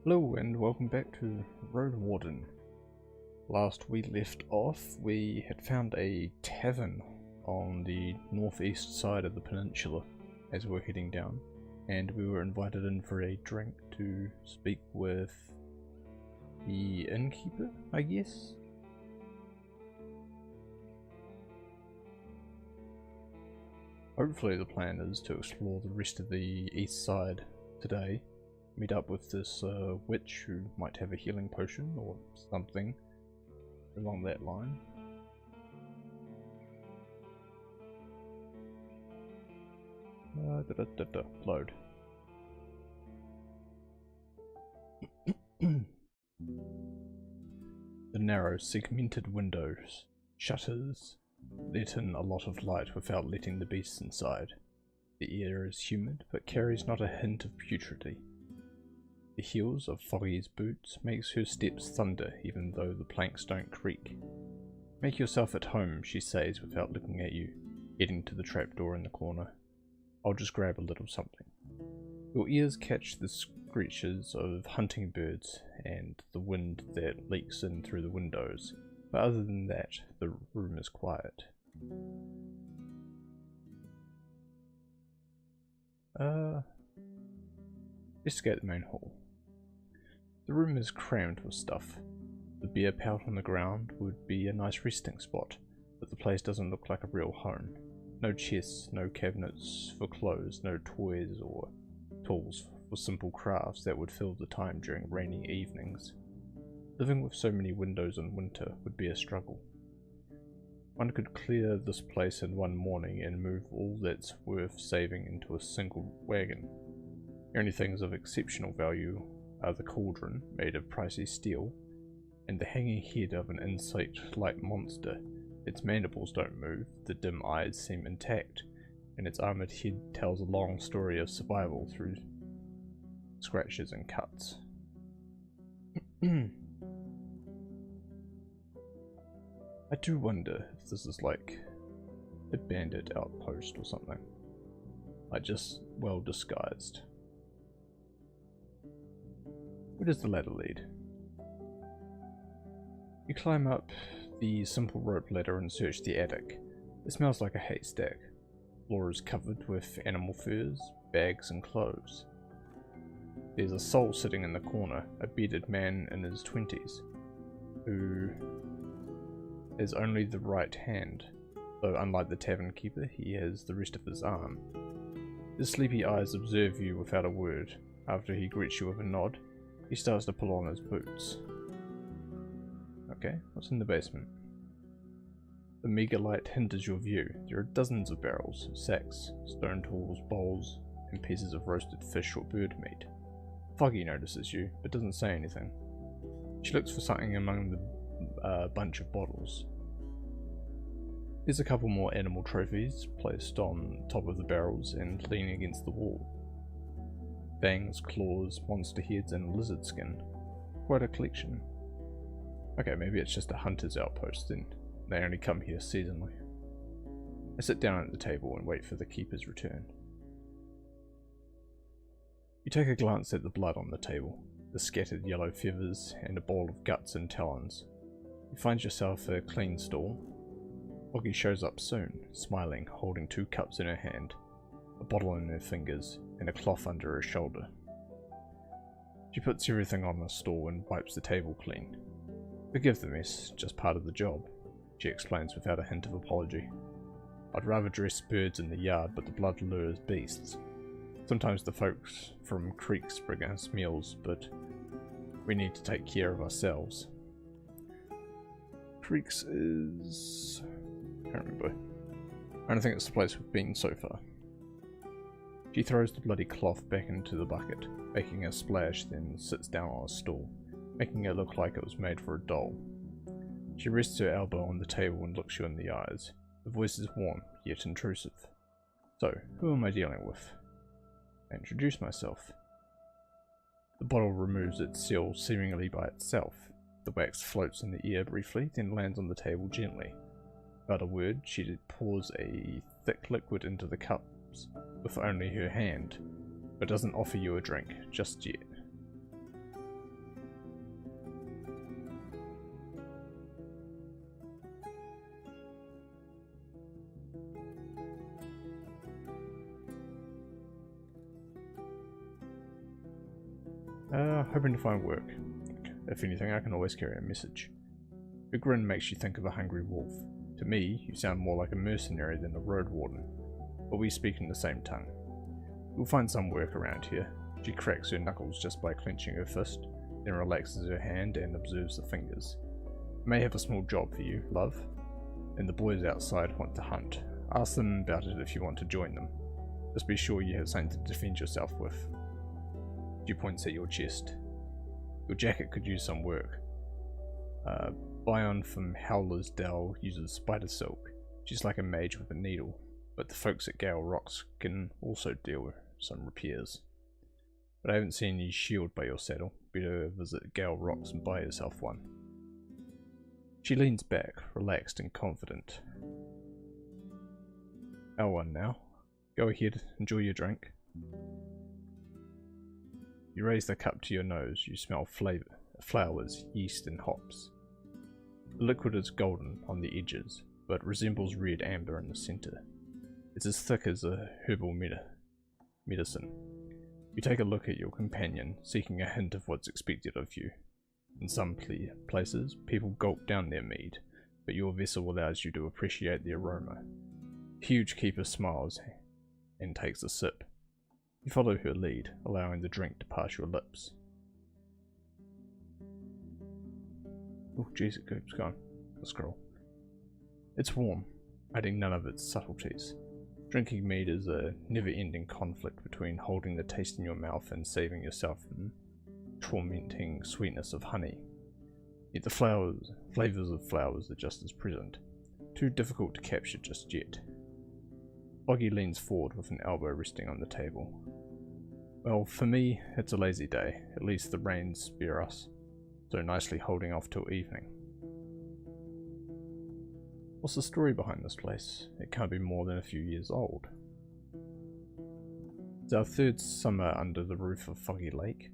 Hello and welcome back to Roadwarden. Last we left off, we had found a tavern on the northeast side of the peninsula as we were heading down, and we were invited in for a drink to speak with the innkeeper, I guess? Hopefully the plan is to explore the rest of the east side today. Meet up with this witch who might have a healing potion or something along that line. Load. The narrow segmented windows, shutters, let in a lot of light without letting the beasts inside. The air is humid but carries not a hint of putridity. The heels of Foggy's boots makes her steps thunder even though the planks don't creak. "Make yourself at home," she says without looking at you, heading to the trapdoor in the corner. "I'll just grab a little something." Your ears catch the screeches of hunting birds and the wind that leaks in through the windows, but other than that, the room is quiet. Investigate the main hall. The room is crammed with stuff. The beer pout on the ground would be a nice resting spot, but the place doesn't look like a real home. No chests, no cabinets for clothes, no toys or tools for simple crafts that would fill the time during rainy evenings. Living with so many windows in winter would be a struggle. One could clear this place in one morning and move all that's worth saving into a single wagon. The only things of exceptional value are the cauldron, made of pricey steel, and the hanging head of an insect-like monster. Its mandibles don't move, the dim eyes seem intact, and its armoured head tells a long story of survival through scratches and cuts. I do wonder if this is like a bandit outpost or something. Like just well disguised. Where does the ladder lead? You climb up the simple rope ladder and search the attic. It smells like a haystack. The floor is covered with animal furs, bags and clothes. There's a soul sitting in the corner, a bearded man in his 20s, who has only the right hand, though unlike the tavern keeper, he has the rest of his arm. His sleepy eyes observe you without a word. After he greets you with a nod, he starts to pull on his boots. Okay, what's in the basement? The meager light hinders your view. There are dozens of barrels, sacks, stone tools, bowls, and pieces of roasted fish or bird meat. Foggy notices you, but doesn't say anything. She looks for something among the bunch of bottles. There's a couple more animal trophies placed on top of the barrels and leaning against the wall. Fangs, claws, monster heads, and lizard skin. Quite a collection. Okay, maybe it's just a hunter's outpost then. They only come here seasonally. I sit down at the table and wait for the keeper's return. You take a glance at the blood on the table, the scattered yellow feathers, and a bowl of guts and talons. You find yourself a clean stall. Foggy shows up soon, smiling, holding 2 cups in her hand, a bottle in her fingers, and a cloth under her shoulder. She puts everything on the stool and wipes the table clean. "Forgive the mess, just part of the job," she explains without a hint of apology. "I'd rather dress birds in the yard, but the blood lures beasts. Sometimes the folks from creeks bring us meals, but we need to take care of ourselves." Creeks is... I can't remember. I don't think it's the place we've been so far. She throws the bloody cloth back into the bucket, making a splash, then sits down on a stool, making it look like it was made for a doll. She rests her elbow on the table and looks you in the eyes. Her voice is warm, yet intrusive. "So, who am I dealing with?" I introduce myself. The bottle removes its seal seemingly by itself. The wax floats in the air briefly, then lands on the table gently. Without a word, she pours a thick liquid into the cups with only her hand, but doesn't offer you a drink just yet. Hoping to find work. If anything, I can always carry a message. Your grin makes you think of a hungry wolf. To me, you sound more like a mercenary than a road warden, but we speak in the same tongue. You'll find some work around here. She cracks her knuckles just by clenching her fist, then relaxes her hand and observes the fingers. I may have a small job for you, love. And the boys outside want to hunt. Ask them about it if you want to join them. Just be sure you have something to defend yourself with. She points at your chest. Your jacket could use some work. Bion from Howler's Dell uses spider silk. She's like a mage with a needle, but the folks at Gale Rocks can also deal with some repairs. But I haven't seen any shield by your saddle. Better visit Gale Rocks and buy yourself one. She leans back, relaxed and confident. Our one now. Go ahead, enjoy your drink. You raise the cup to your nose. You smell flowers, yeast and hops. The liquid is golden on the edges, but resembles red amber in the centre. It's as thick as a herbal medicine. You take a look at your companion, seeking a hint of what's expected of you. In some places, people gulp down their mead, but your vessel allows you to appreciate the aroma. The huge keeper smiles and takes a sip. You follow her lead, allowing the drink to pass your lips. Oh jeez, it keeps going. The scroll. It's warm, adding none of its subtleties. Drinking mead is a never-ending conflict between holding the taste in your mouth and saving yourself from tormenting sweetness of honey. Yet the flavors of flowers are just as present, too difficult to capture just yet. Foggy leans forward with an elbow resting on the table. Well, for me, it's a lazy day. At least the rains spare us, so nicely holding off till evening. What's the story behind this place? It can't be more than a few years old. It's our third summer under the roof of Foggy Lake,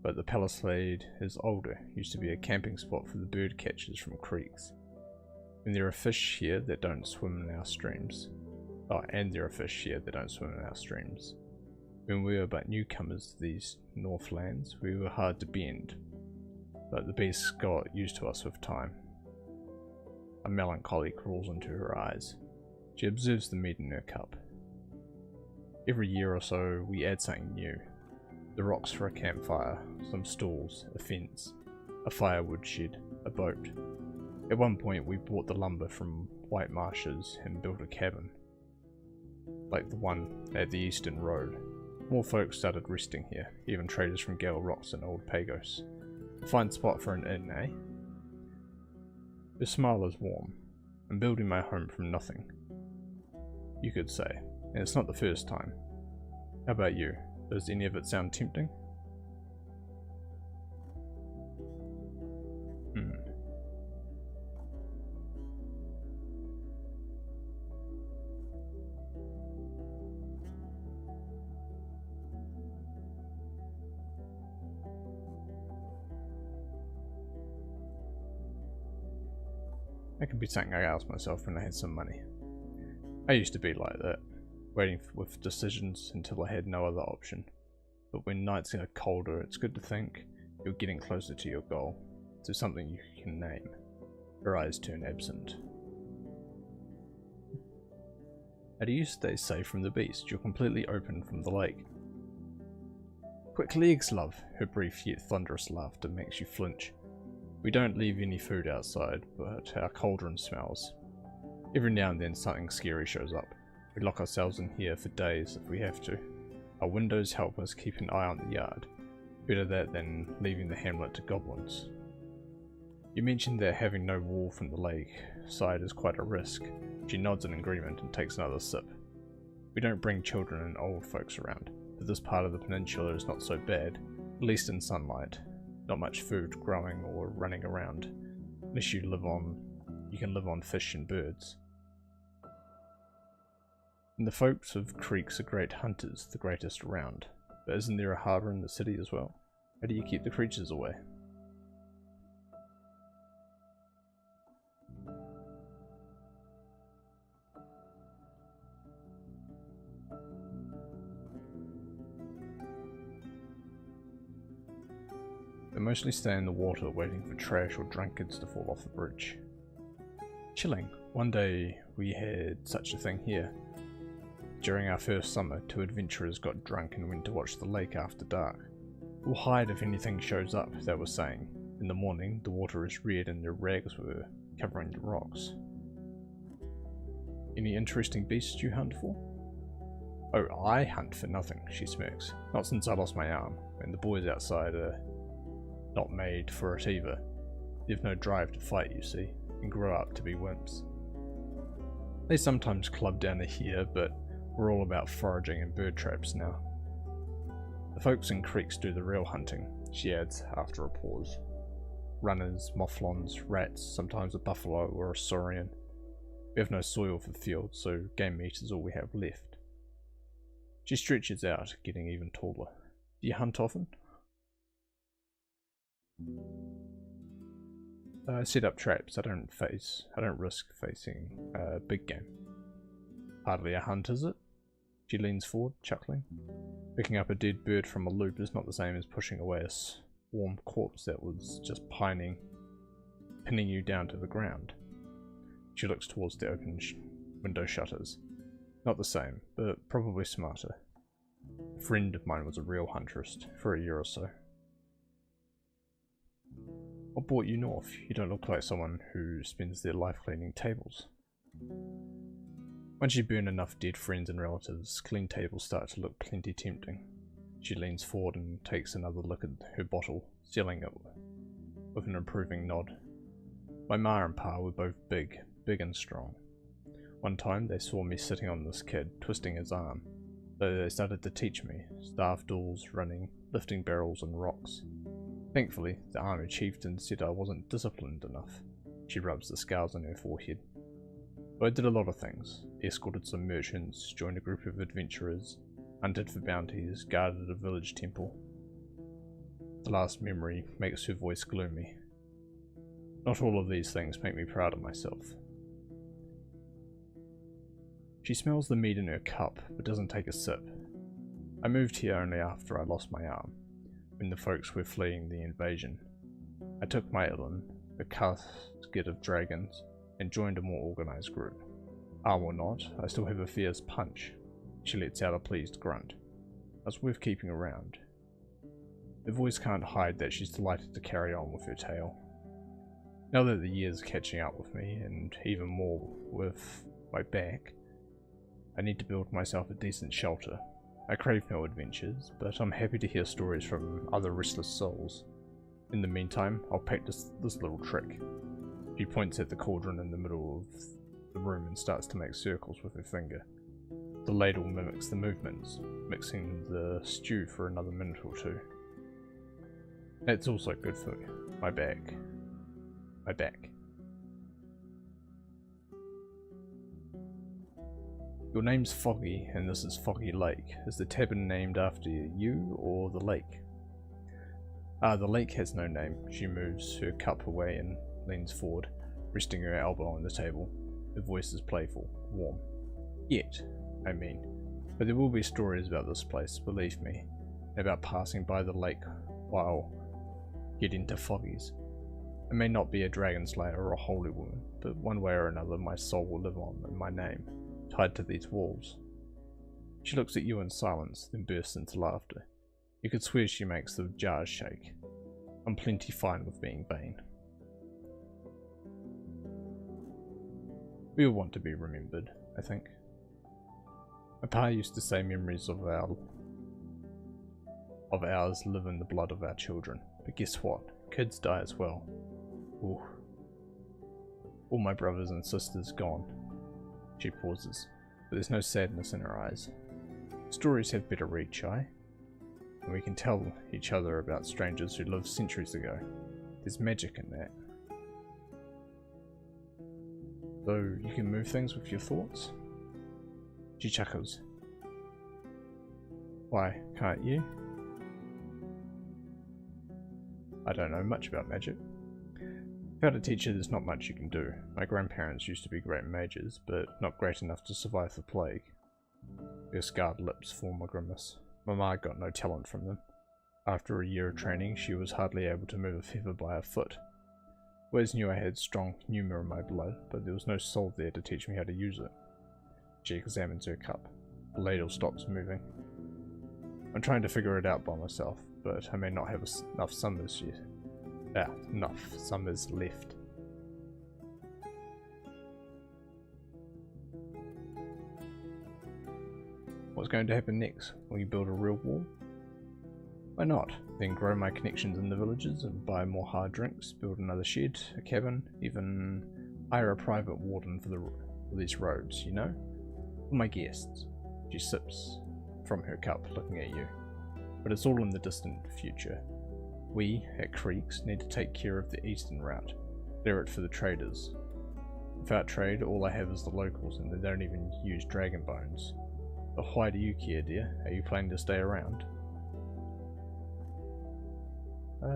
but the palisade is older. Used to be a camping spot for the bird catchers from creeks. And there are fish here that don't swim in our streams. When we were but newcomers to these northlands, we were hard to bend, but the beasts got used to us with time. A melancholy crawls into her eyes. She observes the mead in her cup. Every year or so, we add something new. The rocks for a campfire, some stools, a fence, a firewood shed, a boat. At one point, we bought the lumber from White Marshes and built a cabin, like the one at the Eastern Road. More folks started resting here, even traders from Gale Rocks and Old Pagos. A fine spot for an inn, eh? Her smile is warm. I'm building my home from nothing, you could say, and it's not the first time. How about you? Does any of it sound tempting? That could be something I asked myself when I had some money. I used to be like that, waiting with decisions until I had no other option. But when nights are colder, it's good to think you're getting closer to your goal, to something you can name. Her eyes turn absent. How do you stay safe from the beast? You're completely open from the lake. Quick legs, love. Her brief yet thunderous laughter makes you flinch. We don't leave any food outside, but our cauldron smells. Every now and then something scary shows up. We lock ourselves in here for days if we have to. Our windows help us keep an eye on the yard. Better that than leaving the hamlet to goblins. You mentioned that having no wall from the lake side is quite a risk. She nods in agreement and takes another sip. We don't bring children and old folks around, but this part of the peninsula is not so bad, at least in sunlight. Not much food growing or running around, unless you can live on fish and birds. And the folks of creeks are great hunters, the greatest around. But isn't there a harbour in the city as well? How do you keep the creatures away? mostly stay in the water waiting for trash or drunkards to fall off the bridge. Chilling. One day we had such a thing here. During our first summer, 2 adventurers got drunk and went to watch the lake after dark. We'll hide if anything shows up, they were saying. In the morning, the water is red and their rags were covering the rocks. Any interesting beasts you hunt for? Oh, I hunt for nothing, she smirks. Not since I lost my arm, and the boys outside are not made for it either. They've no drive to fight, you see, and grow up to be wimps. They sometimes club down to here, but we're all about foraging and bird traps now. The folks in creeks do the real hunting, she adds after a pause. Runners, mouflons, rats, sometimes a buffalo or a saurian. We have no soil for fields, so game meat is all we have left. She stretches out, getting even taller. Do you hunt often? I set up traps. I don't risk facing big game. Hardly a hunt, is it? She leans forward, chuckling. Picking up a dead bird from a loop is not the same as pushing away a warm corpse that was just pinning you down to the ground. She looks towards the open window shutters. Not the same, but probably smarter. A friend of mine was a real huntress for a year or so. What brought you north? You don't look like someone who spends their life cleaning tables. Once you burn enough dead friends and relatives, clean tables start to look plenty tempting. She leans forward and takes another look at her bottle, sealing it with an approving nod. My ma and pa were both big and strong. One time they saw me sitting on this kid, twisting his arm. So they started to teach me, staff duels, running, lifting barrels and rocks. Thankfully, the army chieftain said I wasn't disciplined enough. She rubs the scars on her forehead. But I did a lot of things. Escorted some merchants, joined a group of adventurers, hunted for bounties, guarded a village temple. The last memory makes her voice gloomy. Not all of these things make me proud of myself. She smells the mead in her cup, but doesn't take a sip. I moved here only after I lost my arm, when the folks were fleeing the invasion. I took my Ellen, a casket of dragons, and joined a more organized group. Arm or not, I still have a fierce punch. She lets out a pleased grunt. That's worth keeping around. Her voice can't hide that she's delighted to carry on with her tale. Now that the years are catching up with me, and even more with my back, I need to build myself a decent shelter. I crave no adventures, but I'm happy to hear stories from other restless souls. In the meantime, I'll practice this little trick. She points at the cauldron in the middle of the room and starts to make circles with her finger. The ladle mimics the movements, mixing the stew for another minute or two. It's also good for my back. My back. Your name's Foggy, and this is Foggy Lake. Is the tavern named after you, or the lake? The lake has no name. She moves her cup away and leans forward, resting her elbow on the table. Her voice is playful, warm. Yet, I mean. But there will be stories about this place, believe me. About passing by the lake while getting to Foggy's. I may not be a dragon slayer or a holy woman, but one way or another my soul will live on in my name, tied to these walls. She looks at you in silence, then bursts into laughter. You could swear she makes the jars shake. I'm plenty fine with being vain. We all want to be remembered, I think. My pa used to say memories of ours live in the blood of our children. But guess what? Kids die as well. Ooh. All my brothers and sisters gone. She pauses, but there's no sadness in her eyes. Stories have better reach, and we can tell each other about strangers who lived centuries ago. There's magic in that. So you can move things with your thoughts? She chuckles. Why, can't you? I don't know much about magic. Without a teacher, there's not much you can do. My grandparents used to be great mages, but not great enough to survive the plague. Her scarred lips form a grimace. My ma got no talent from them. After a year of training, she was hardly able to move a feather by her foot. Wes knew I had strong pneuma in my blood, but there was no soul there to teach me how to use it. She examines her cup. The ladle stops moving. I'm trying to figure it out by myself, but I may not have enough summers yet. Enough summers left. What's going to happen next? Will you build a real wall? Why not? Then grow my connections in the villages and buy more hard drinks, build another shed, a cabin, even hire a private warden for these roads, you know? For my guests. She sips from her cup, looking at you. But it's all in the distant future. We, at Creeks, need to take care of the eastern route, clear it for the traders. Without trade, all I have is the locals, and they don't even use dragon bones. But why do you care, dear? Are you planning to stay around? Stay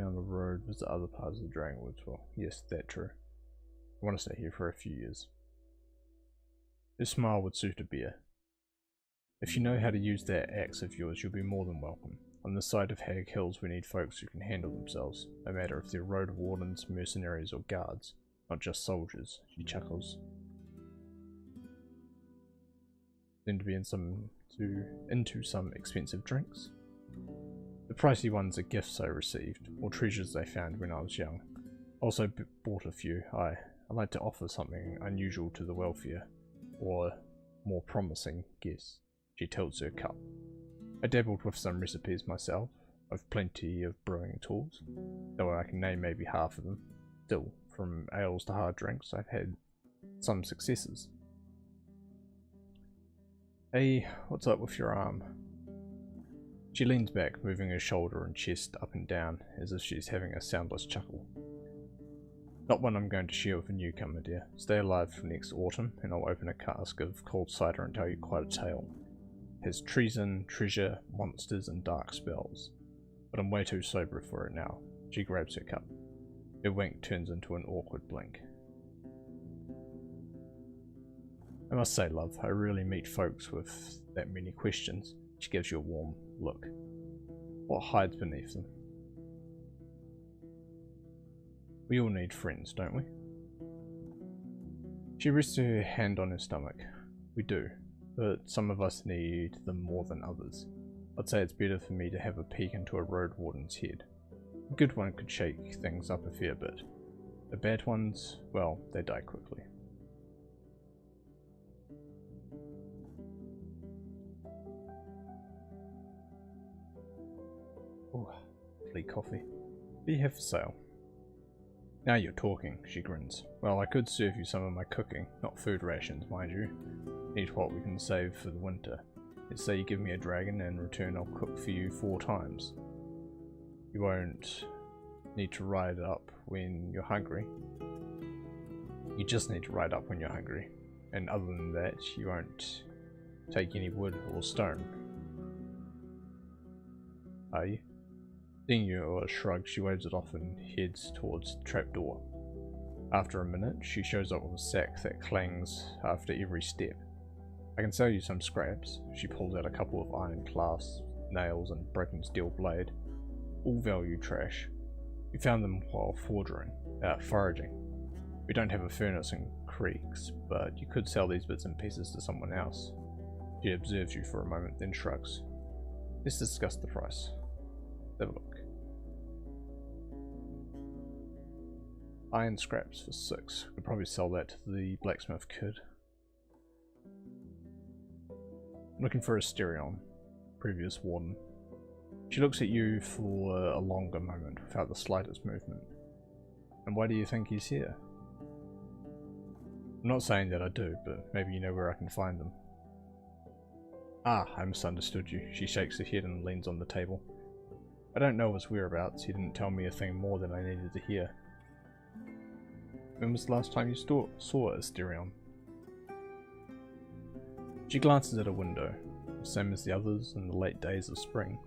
on the road, visit other parts of the Dragonwoods. Well, yes, that's true. I want to stay here for a few years. This smile would suit a bear. If you know how to use that axe of yours, you'll be more than welcome. On this side of Hag Hills, we need folks who can handle themselves, no matter if they're road wardens, mercenaries, or guards, not just soldiers. She chuckles. Then to be into some expensive drinks. The pricey ones are gifts I received, or treasures I found when I was young. Also bought a few. I like to offer something unusual to the wealthier, or more promising guests. She tilts her cup. I dabbled with some recipes myself. I've plenty of brewing tools, though I can name maybe half of them. Still, from ales to hard drinks, I've had some successes. Hey, what's up with your arm? She leans back, moving her shoulder and chest up and down, as if she's having a soundless chuckle. Not one I'm going to share with a newcomer, dear. Stay alive for next autumn, and I'll open a cask of cold cider and tell you quite a tale. It has treason, treasure, monsters, and dark spells. But I'm way too sober for it now. She grabs her cup. Her wink turns into an awkward blink. I must say, love, I rarely meet folks with that many questions. She gives you a warm look. What hides beneath them? We all need friends, don't we? She rests her hand on her stomach. We do, but some of us need them more than others. I'd say it's better for me to have a peek into a road warden's head. A good one could shake things up a fair bit. The bad ones, well, they die quickly. Ooh, flea coffee. What do you have for sale? Now you're talking, she grins. Well, I could serve you some of my cooking, not food rations, mind you. Eat what we can save for the winter. Let's say you give me a dragon, and in return I'll cook for you 4 times. You won't need to ride up when you're hungry. You just need to ride up when you're hungry. And other than that, you won't take any wood or stone. Are you? Seeing you, or a shrug, she waves it off and heads towards the trapdoor. After a minute, she shows up with a sack that clangs after every step. I can sell you some scraps. She pulls out a couple of iron clasps, nails, and broken steel blade. All value trash. We found them while foraging. We don't have a furnace in Creeks, but you could sell these bits and pieces to someone else. She observes you for a moment, then shrugs. Let's discuss the price. Have a look. Iron scraps for 6. Could probably sell that to the blacksmith kid. Looking for Asterion, previous warden. She looks at you for a longer moment without the slightest movement. And why do you think he's here? I'm not saying that I do, but maybe you know where I can find them. Ah, I misunderstood you. She shakes her head and leans on the table. I don't know his whereabouts. He didn't tell me a thing more than I needed to hear. When was the last time you saw Asterion? She glances at a window, the same as the others in the late days of spring.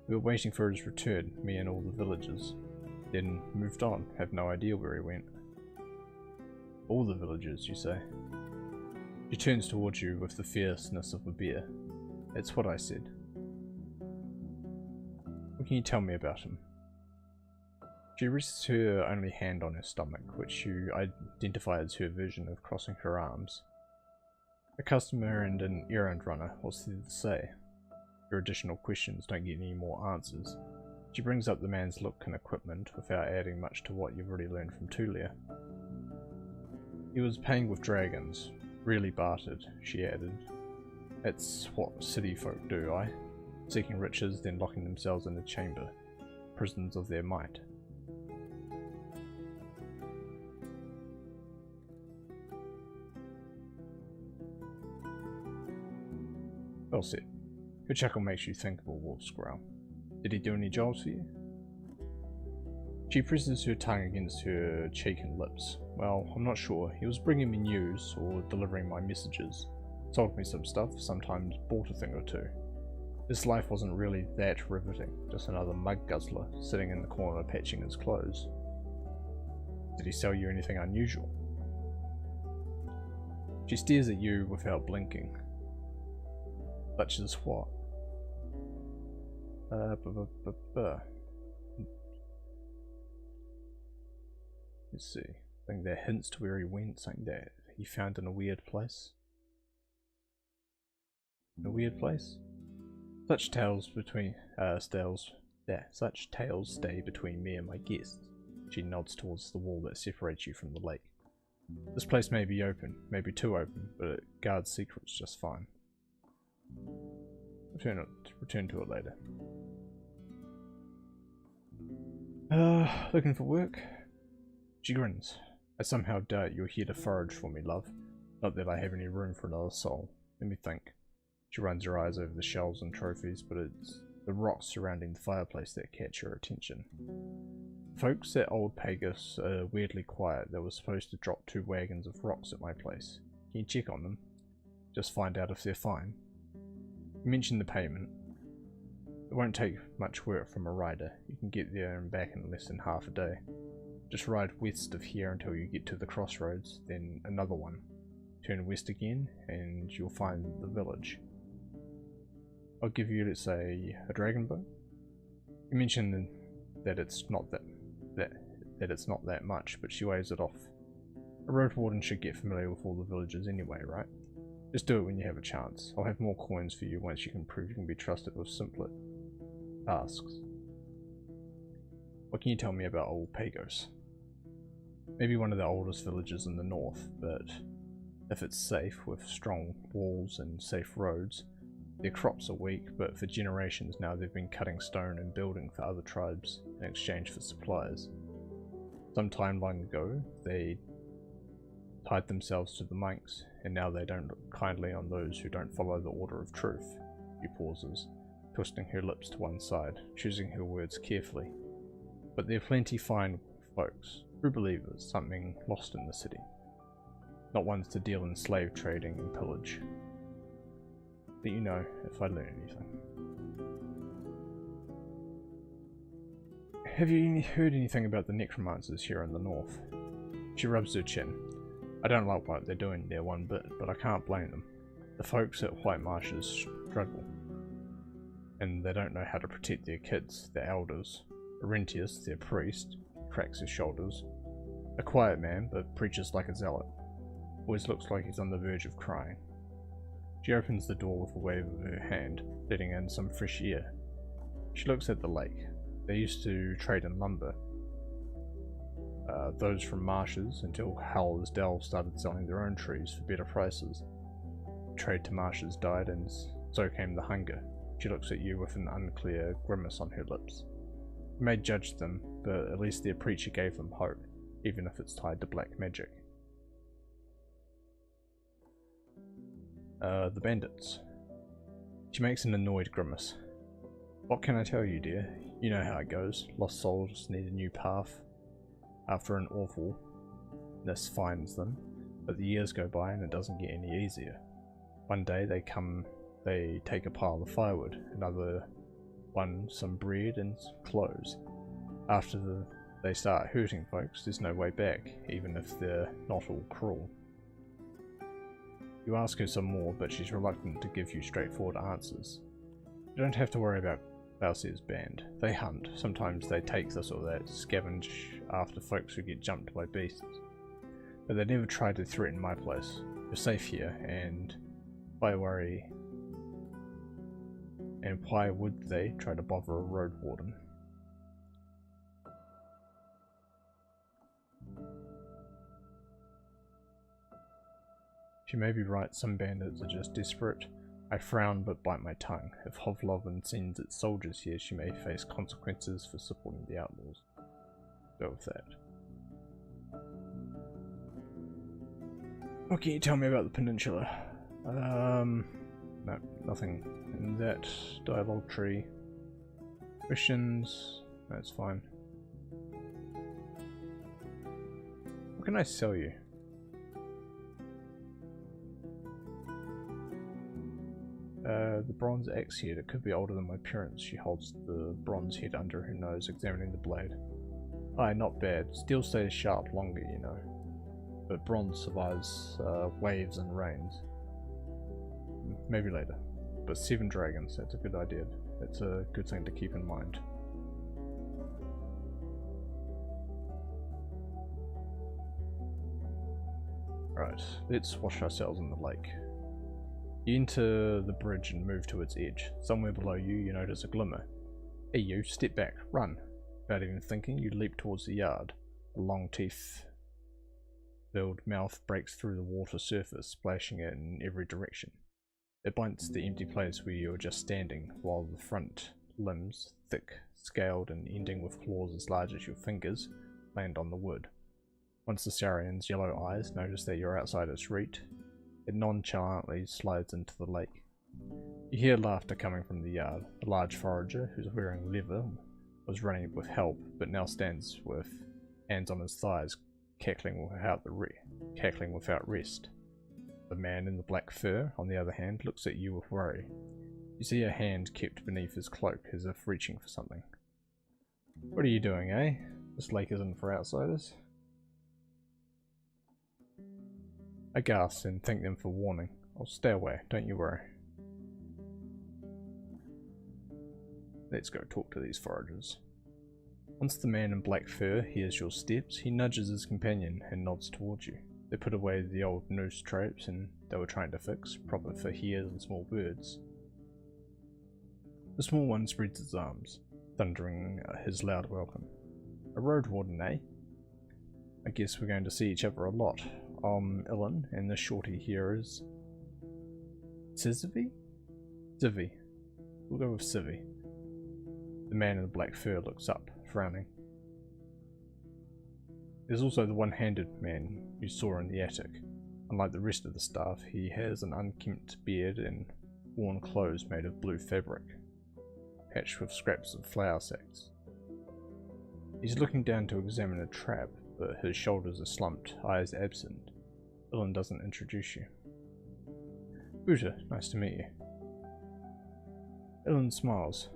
We were waiting for his return, me and all the villagers. Then moved on, have no idea where he went. All the villagers, you say? She turns towards you with the fierceness of a bear. That's what I said. What can you tell me about him? She rests her only hand on her stomach, which you identify as her version of crossing her arms. A customer and an errand runner, what's there to say? Your additional questions don't get any more answers. She brings up the man's look and equipment without adding much to what you've already learned from Tulia. He was paying with dragons, really bartered, she added. That's what city folk do, seeking riches, then locking themselves in a chamber, prisons of their might. Well said. Her chuckle makes you think of a wolf's growl. Did he do any jobs for you? She presses her tongue against her cheek and lips. Well, I'm not sure. He was bringing me news or delivering my messages. Sold me some stuff, sometimes bought a thing or two. His life wasn't really that riveting, just another mug guzzler sitting in the corner patching his clothes. Did he sell you anything unusual? She stares at you without blinking. Such as what? Let's see. Something that hints to where he went, something that he found in a weird place. A weird place? Such tales stay between me and my guests. She nods towards the wall that separates you from the lake. This place may be open, maybe too open, but it guards secrets just fine. Return to it later. Looking for work? She grins. I somehow doubt you're here to forage for me, love. Not that I have any room for another soul. Let me think. She runs her eyes over the shelves and trophies, but it's the rocks surrounding the fireplace that catch her attention. Folks at Old Pagus are weirdly quiet. They were supposed to drop 2 wagons of rocks at my place. Can you check on them? Just find out if they're fine. You mentioned the payment. It won't take much work from a rider. You can get there and back in less than half a day. Just ride west of here until you get to the crossroads, then another one. Turn west again, and you'll find the village. I'll give you, let's say, a dragon bow. You mentioned that it's not that much, but she waves it off. A road warden should get familiar with all the villages anyway, right? Just do it when you have a chance. I'll have more coins for you once you can prove you can be trusted with simpler tasks. What can you tell me about Old Pagos? Maybe one of the oldest villages in the north, but if it's safe with strong walls and safe roads, their crops are weak, but for generations now they've been cutting stone and building for other tribes in exchange for supplies. Some time long ago, they tied themselves to the monks, and now they don't look kindly on those who don't follow the order of truth. She pauses, twisting her lips to one side, choosing her words carefully. But they're plenty fine folks, true believers, something lost in the city. Not ones to deal in slave trading and pillage. Let you know if I learn anything. Have you heard anything about the necromancers here in the north? She rubs her chin. I don't like what they're doing there one bit, but I can't blame them. The folks at White Marshes struggle, and they don't know how to protect their kids, their elders. Arentius, their priest, cracks his shoulders. A quiet man, but preaches like a zealot. Always looks like he's on the verge of crying. She opens the door with a wave of her hand, letting in some fresh air. She looks at the lake. They used to trade in lumber. Those from Marshes, until Howler's Dell started selling their own trees for better prices. Trade to Marshes died, and so came the hunger. She looks at you with an unclear grimace on her lips. You may judge them, but at least their preacher gave them hope, even if it's tied to black magic. The bandits. She makes an annoyed grimace. What can I tell you, dear? You know how it goes. Lost souls need a new path. After an awfulness finds them, but the years go by and it doesn't get any easier. One day they take a pile of firewood, another one some bread and clothes. After they start hurting folks, there's no way back, even if they're not all cruel. You ask her some more, but she's reluctant to give you straightforward answers. You don't have to worry about Balsier's band. They hunt. Sometimes they take this or that, scavenge after folks who get jumped by beasts. But they never try to threaten my place. You're safe here, and why worry? And why would they try to bother a road warden? She may be right, some bandits are just desperate. I frown but bite my tongue. If Hovloven sends its soldiers here, she may face consequences for supporting the outlaws. Go with that. What can you tell me about the peninsula? No, nothing in that dialogue tree. Questions? That's fine. What can I sell you? The bronze axe head. It could be older than my parents. She holds the bronze head under her nose, examining the blade. Aye, not bad. Steel stays sharp longer, you know. But bronze survives waves and rains. Maybe later. But 7 dragons, that's a good idea. That's a good thing to keep in mind. Right, let's wash ourselves in the lake. You enter the bridge and move to its edge. Somewhere below you, you notice a glimmer. Hey you, step back, run. Without even thinking, you leap towards the yard. A long teeth-filled mouth breaks through the water surface, splashing it in every direction. It bites the empty place where you were just standing, while the front limbs, thick, scaled and ending with claws as large as your fingers, land on the wood. Once the Saurian's yellow eyes notice that you're outside its reach, it nonchalantly slides into the lake. You hear laughter coming from the yard. A large forager, who's wearing leather, was running with help, but now stands with hands on his thighs, cackling without rest. The man in the black fur, on the other hand, looks at you with worry. You see a hand kept beneath his cloak, as if reaching for something. What are you doing, eh? This lake isn't for outsiders. I gasp and thank them for warning. I'll stay away, don't you worry. Let's go talk to these foragers. Once the man in black fur hears your steps, he nudges his companion and nods towards you. They put away the old noose traps and they were trying to fix, proper for hares and small birds. The small one spreads his arms, thundering his loud welcome. A road warden, eh? I guess we're going to see each other a lot. I'm Ilan, and this shorty here is... Civvy? Civvy. We'll go with Civvy. The man in the black fur looks up, frowning. There's also the one-handed man you saw in the attic. Unlike the rest of the staff, he has an unkempt beard and worn clothes made of blue fabric, patched with scraps of flour sacks. He's looking down to examine a trap, but his shoulders are slumped, eyes absent. Ilan doesn't introduce you. Buta, nice to meet you. Ilan smiles.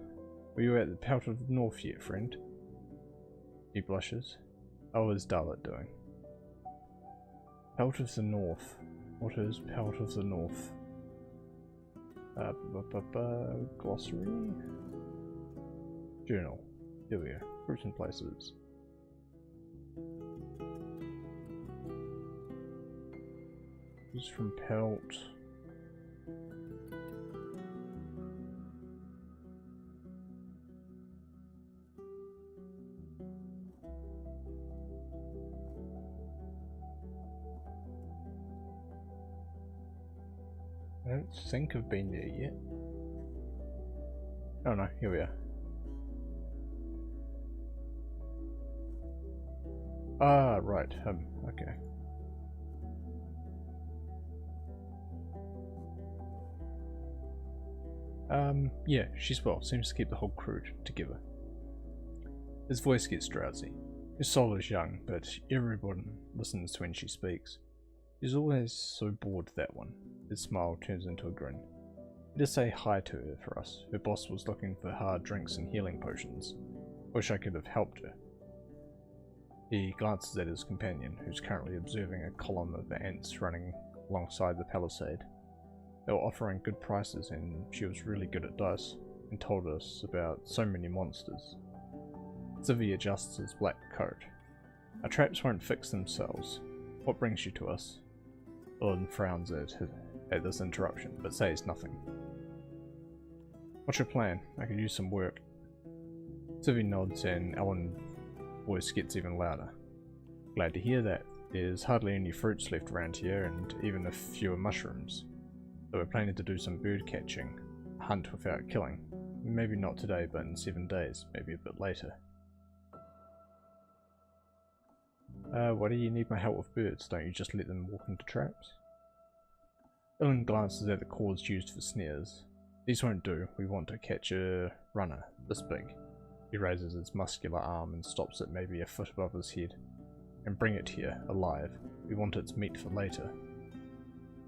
Were you at the Pelt of the North yet, friend? He blushes. How is Dalit doing? Pelt of the North. What is Pelt of the North? Glossary? Journal. Here we go. Groups and places. Who's from Pelt? I don't think I've been there yet. Oh no, here we are. Ah, right, okay. Yeah, she's well, seems to keep the whole crew together. His voice gets drowsy. His soul is young, but everyone listens when she speaks. She's always so bored, that one. His smile turns into a grin. Just say hi to her for us. Her boss was looking for hard drinks and healing potions. Wish I could have helped her. He glances at his companion, who's currently observing a column of ants running alongside the palisade. They were offering good prices and she was really good at dice and told us about so many monsters. Civvy adjusts his black coat. Our traps won't fix themselves. What brings you to us? Ellen frowns at this interruption, but says nothing. What's your plan? I could use some work. Civvy nods and Ellen's voice gets even louder. Glad to hear that. There's hardly any fruits left around here and even a fewer mushrooms. So we're planning to do some bird catching, a hunt without killing. Maybe not today, but in 7 days, maybe a bit later. Why do you need my help with birds? Don't you just let them walk into traps? Ellen glances at the cords used for snares. These won't do. We want to catch a runner, this big. He raises his muscular arm and stops it maybe a foot above his head. And bring it here, alive. We want its meat for later.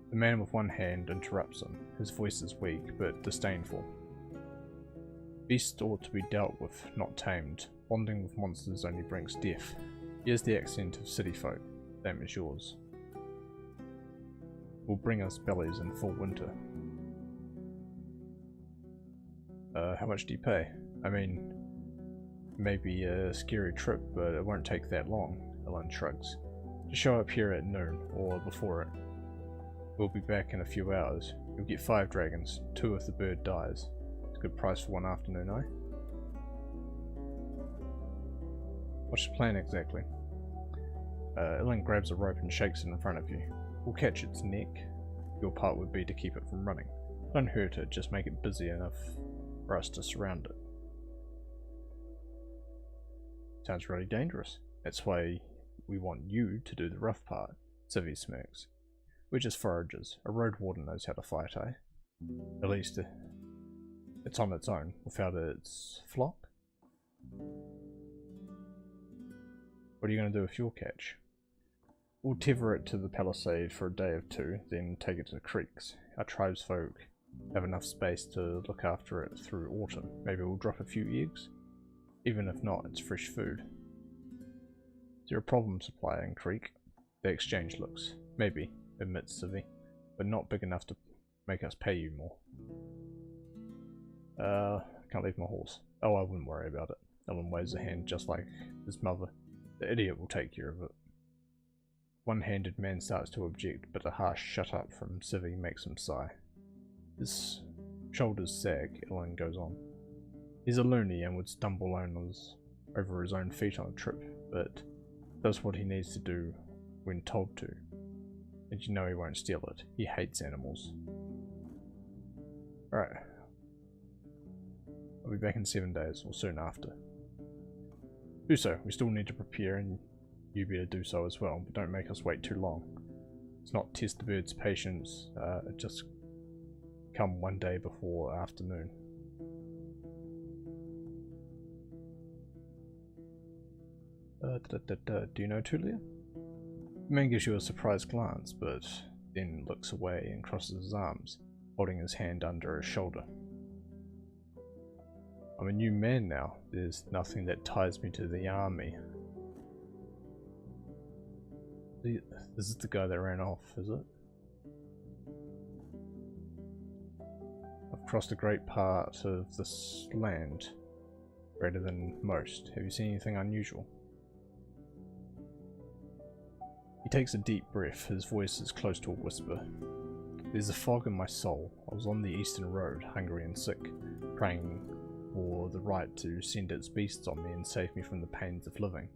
The man with one hand interrupts him. His voice is weak, but disdainful. Beasts ought to be dealt with, not tamed. Bonding with monsters only brings death. Here's the accent of city folk, same as yours. Will bring us bellies in full winter. How much do you pay? I mean, maybe a scary trip, but it won't take that long, Ellen shrugs. Just show up here at noon, or before it. We'll be back in a few hours. You'll get 5 dragons, 2 if the bird dies. It's a good price for one afternoon, eh? What's your plan exactly? Ellen grabs a rope and shakes it in front of you. We'll catch its neck. Your part would be to keep it from running. Don't hurt it, just make it busy enough for us to surround it. Sounds really dangerous. That's why we want you to do the rough part, Civvy smirks. We're just foragers. A road warden knows how to fight, eh? At least it's on its own, without its flock. What are you going to do with your catch? We'll tether it to the palisade for a day or 2, then take it to the creeks. Our tribesfolk have enough space to look after it through autumn. Maybe we'll drop a few eggs? Even if not, it's fresh food. Is there a problem supplying creek? They exchange looks. Maybe, admits Civvy, but not big enough to make us pay you more. Can't leave my horse. Oh, I wouldn't worry about it. Ellen waves a hand just like his mother. The idiot will take care of it. One-handed man starts to object, but a harsh shut up from Civvy makes him sigh. His shoulders sag, Ellen goes on. He's a loony and would stumble over his own feet on a trip, but does what he needs to do when told to. And you know he won't steal it. He hates animals. Alright. I'll be back in 7 days, or soon after. Do so. We still need to prepare, and you better do so as well, but don't make us wait too long. It's not test the bird's patience, just come one day before afternoon. Do you know Tulia? The man gives you a surprised glance, but then looks away and crosses his arms, holding his hand under his shoulder. I'm a new man now. There's nothing that ties me to the army. This is the guy that ran off, is it? I've crossed a great part of this land, greater than most. Have you seen anything unusual? He takes a deep breath, his voice is close to a whisper. There's a fog in my soul. I was on the eastern road, hungry and sick, praying for the right to send its beasts on me and save me from the pains of living.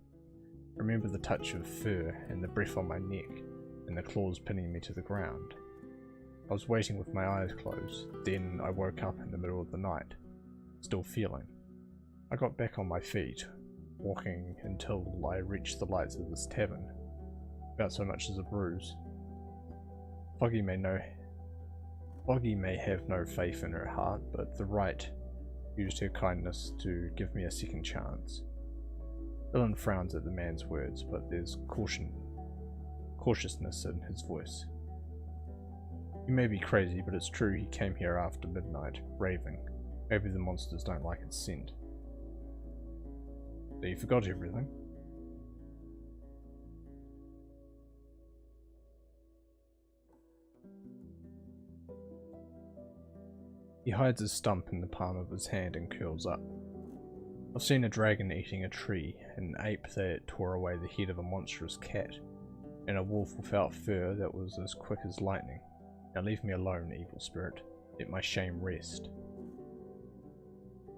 I remember the touch of fur and the breath on my neck and the claws pinning me to the ground. I was waiting with my eyes closed, then I woke up in the middle of the night, still feeling. I got back on my feet, walking until I reached the lights of this tavern. About so much as a bruise. Foggy may have no faith in her heart, but the right used her kindness to give me a second chance. Ellen frowns at the man's words, but there's cautiousness in his voice. He may be crazy, but it's true he came here after midnight, raving. Maybe the monsters don't like its scent. So you forgot everything? He hides his stump in the palm of his hand and curls up. I've seen a dragon eating a tree, an ape that tore away the head of a monstrous cat, and a wolf without fur that was as quick as lightning. Now leave me alone, evil spirit. Let my shame rest.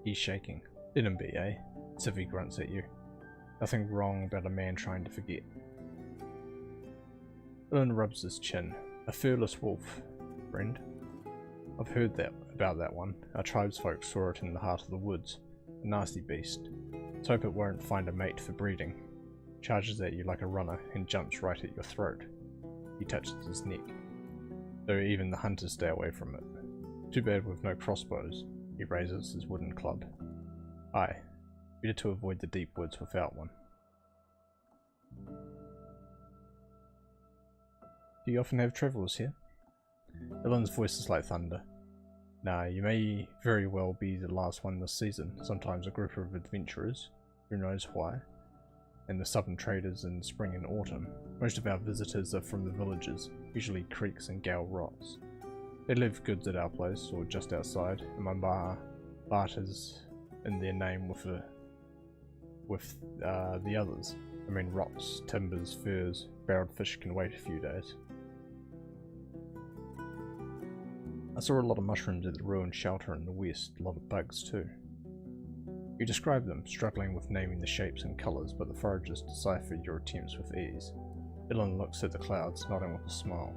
He's shaking. Let him be, eh? Civvy grunts at you. Nothing wrong about a man trying to forget. Dylan rubs his chin. A furless wolf, friend. I've heard about that one. Our tribesfolk saw it in the heart of the woods. A nasty beast. Let's hope it won't find a mate for breeding. Charges at you like a runner and jumps right at your throat. He touches his neck, though even the hunters stay away from it. Too bad we've no crossbows. He raises his wooden club. Aye, better to avoid the deep woods without one. Do you often have travellers here? Dylan's voice is like thunder. Nah, you may very well be the last one this season. Sometimes a group of adventurers, who knows why, and the southern traders in spring and autumn. Most of our visitors are from the villages, usually creeks and gal rocks. They live goods at our place, or just outside, and my barters in their name with the others. I mean rocks, timbers, furs, barreled fish can wait a few days. I saw a lot of mushrooms at the ruined shelter in the west, a lot of bugs too. You describe them, struggling with naming the shapes and colours, but the foragers deciphered your attempts with ease. Dylan looks at the clouds, nodding with a smile.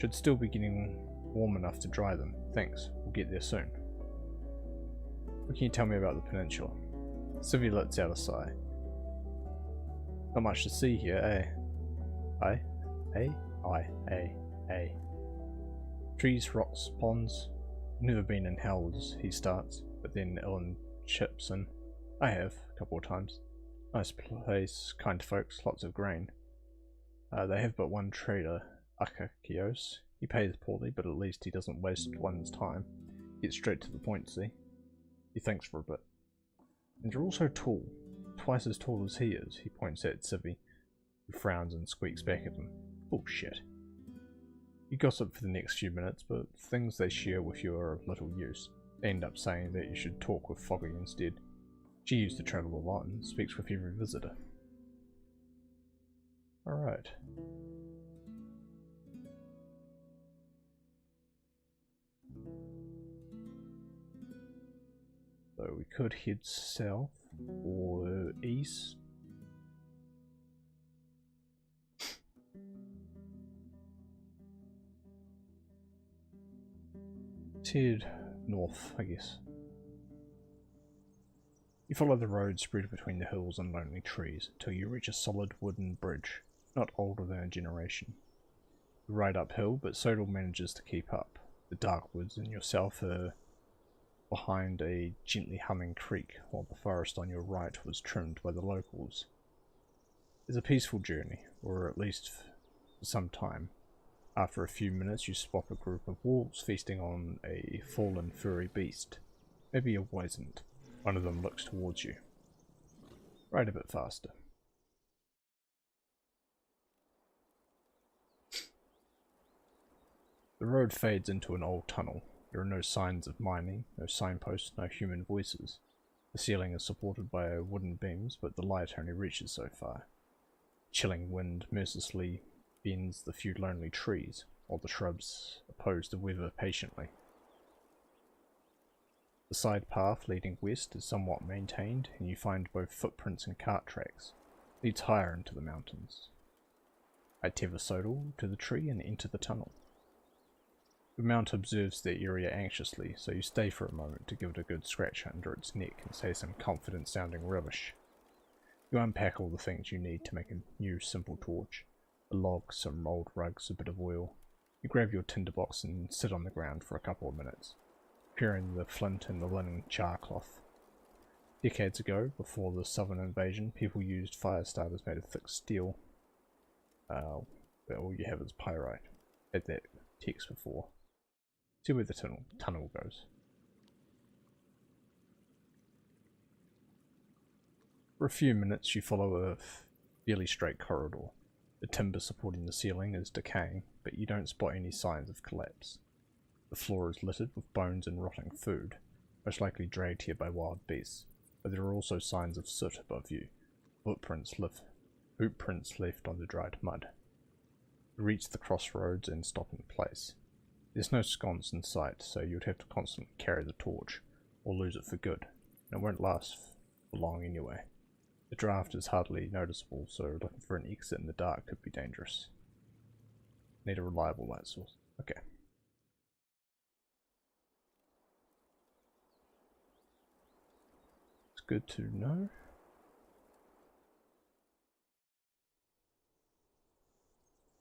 Should still be getting warm enough to dry them. Thanks, we'll get there soon. What can you tell me about the peninsula? Civvy lets out a sigh. Not much to see here, eh? Aye. Trees, rocks, ponds. Never been in Howells, he starts, but then Ellen chips in. I have, a couple of times. Nice place, kind folks, lots of grain. They have but one trader, Akakios. He pays poorly, but at least he doesn't waste one's time. Gets straight to the point, see? He thinks for a bit. And you're also tall. Twice as tall as he is, he points at Civvy, who frowns and squeaks back at him. Bullshit. You gossip for the next few minutes, but things they share with you are of little use. They end up saying that you should talk with Foggy instead. She used to travel a lot and speaks with every visitor. Alright. So we could head south or east. Let's head north, I guess. You follow the road spread between the hills and lonely trees until you reach a solid wooden bridge, not older than a generation. You ride uphill, but Sodal manages to keep up. The dark woods and yourself are behind a gently humming creek, while the forest on your right was trimmed by the locals. It's a peaceful journey, or at least for some time. After a few minutes you spot a group of wolves feasting on a fallen furry beast. Maybe a wisent. One of them looks towards you. Ride a bit faster. The road fades into an old tunnel. There are no signs of mining, no signposts, no human voices. The ceiling is supported by wooden beams, but the light only reaches so far. Chilling wind mercilessly bends the few lonely trees, while the shrubs oppose the weather patiently. The side path leading west is somewhat maintained, and you find both footprints and cart tracks. It leads higher into the mountains. I tether Sodal to the tree and enter the tunnel. The mount observes the area anxiously, so you stay for a moment to give it a good scratch under its neck and say some confident-sounding rubbish. You unpack all the things you need to make a new simple torch. A log, some old rugs, a bit of oil. You grab your tinderbox and sit on the ground for a couple of minutes, preparing the flint and the linen char cloth. Decades ago, before the southern invasion, people used fire starters made of thick steel. But all you have is pyrite. Had that text before. See where the tunnel goes. For a few minutes you follow a fairly straight corridor. The timber supporting the ceiling is decaying, but you don't spot any signs of collapse. The floor is littered with bones and rotting food, most likely dragged here by wild beasts, but there are also signs of soot above you, footprints left on the dried mud. You reach the crossroads and stop in place. There's no sconce in sight, so you'd have to constantly carry the torch, or lose it for good, and it won't last for long anyway. The draft is hardly noticeable, so looking for an exit in the dark could be dangerous. Need a reliable light source. Okay. It's good to know.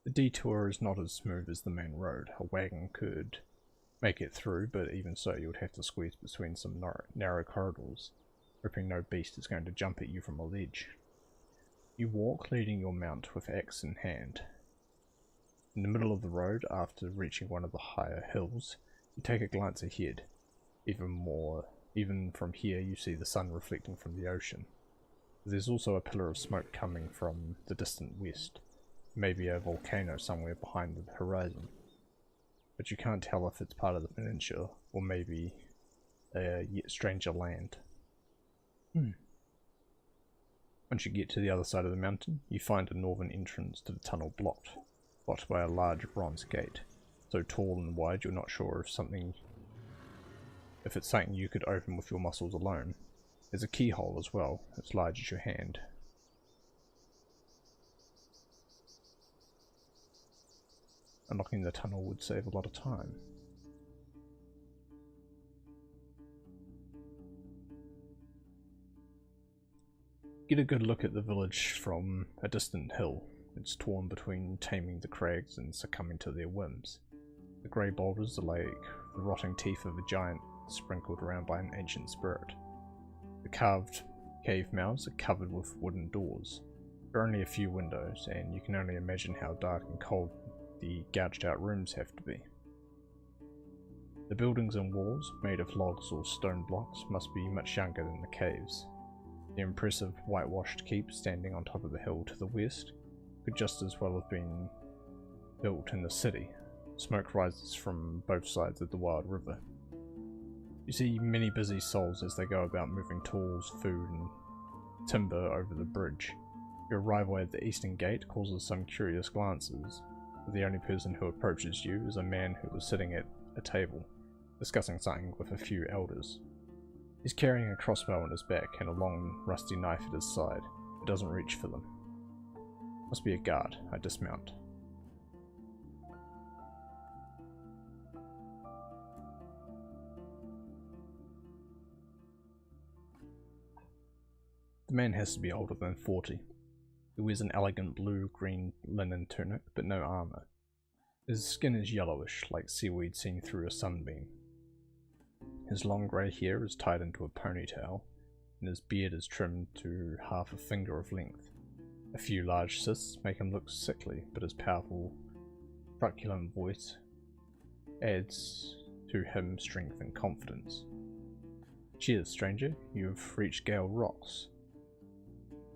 The detour is not as smooth as the main road. A wagon could make it through, but even so you would have to squeeze between some narrow corridors, hoping no beast is going to jump at you from a ledge. You walk, leading your mount with axe in hand. In the middle of the road, after reaching one of the higher hills, you take a glance ahead. Even from here you see the sun reflecting from the ocean. There's also a pillar of smoke coming from the distant west. Maybe a volcano somewhere behind the horizon. But you can't tell if it's part of the peninsula, or maybe a yet stranger land. Once you get to the other side of the mountain, you find a northern entrance to the tunnel blocked by a large bronze gate, so tall and wide you're not sure if it's something you could open with your muscles alone. There's a keyhole as well, as large as your hand. Unlocking the tunnel would save a lot of time. Get a good look at the village from a distant hill. It's torn between taming the crags and succumbing to their whims. The grey boulders are like the rotting teeth of a giant sprinkled around by an ancient spirit. The carved cave mouths are covered with wooden doors. There are only a few windows, and you can only imagine how dark and cold the gouged out rooms have to be. The buildings and walls, made of logs or stone blocks, must be much younger than the caves. The impressive whitewashed keep standing on top of the hill to the west could just as well have been built in the city. Smoke rises from both sides of the wild river. You see many busy souls as they go about moving tools, food and timber over the bridge. Your arrival at the eastern gate causes some curious glances. The only person who approaches you is a man who was sitting at a table, discussing something with a few elders. He's carrying a crossbow on his back and a long, rusty knife at his side. It doesn't reach for them. Must be a guard. I dismount. The man has to be older than 40. He wears an elegant blue-green linen tunic, but no armor. His skin is yellowish, like seaweed seen through a sunbeam. His long grey hair is tied into a ponytail, and his beard is trimmed to half a finger of length. A few large cysts make him look sickly, but his powerful, truculent voice adds to him strength and confidence. "Cheers, stranger. You've reached Gale Rocks."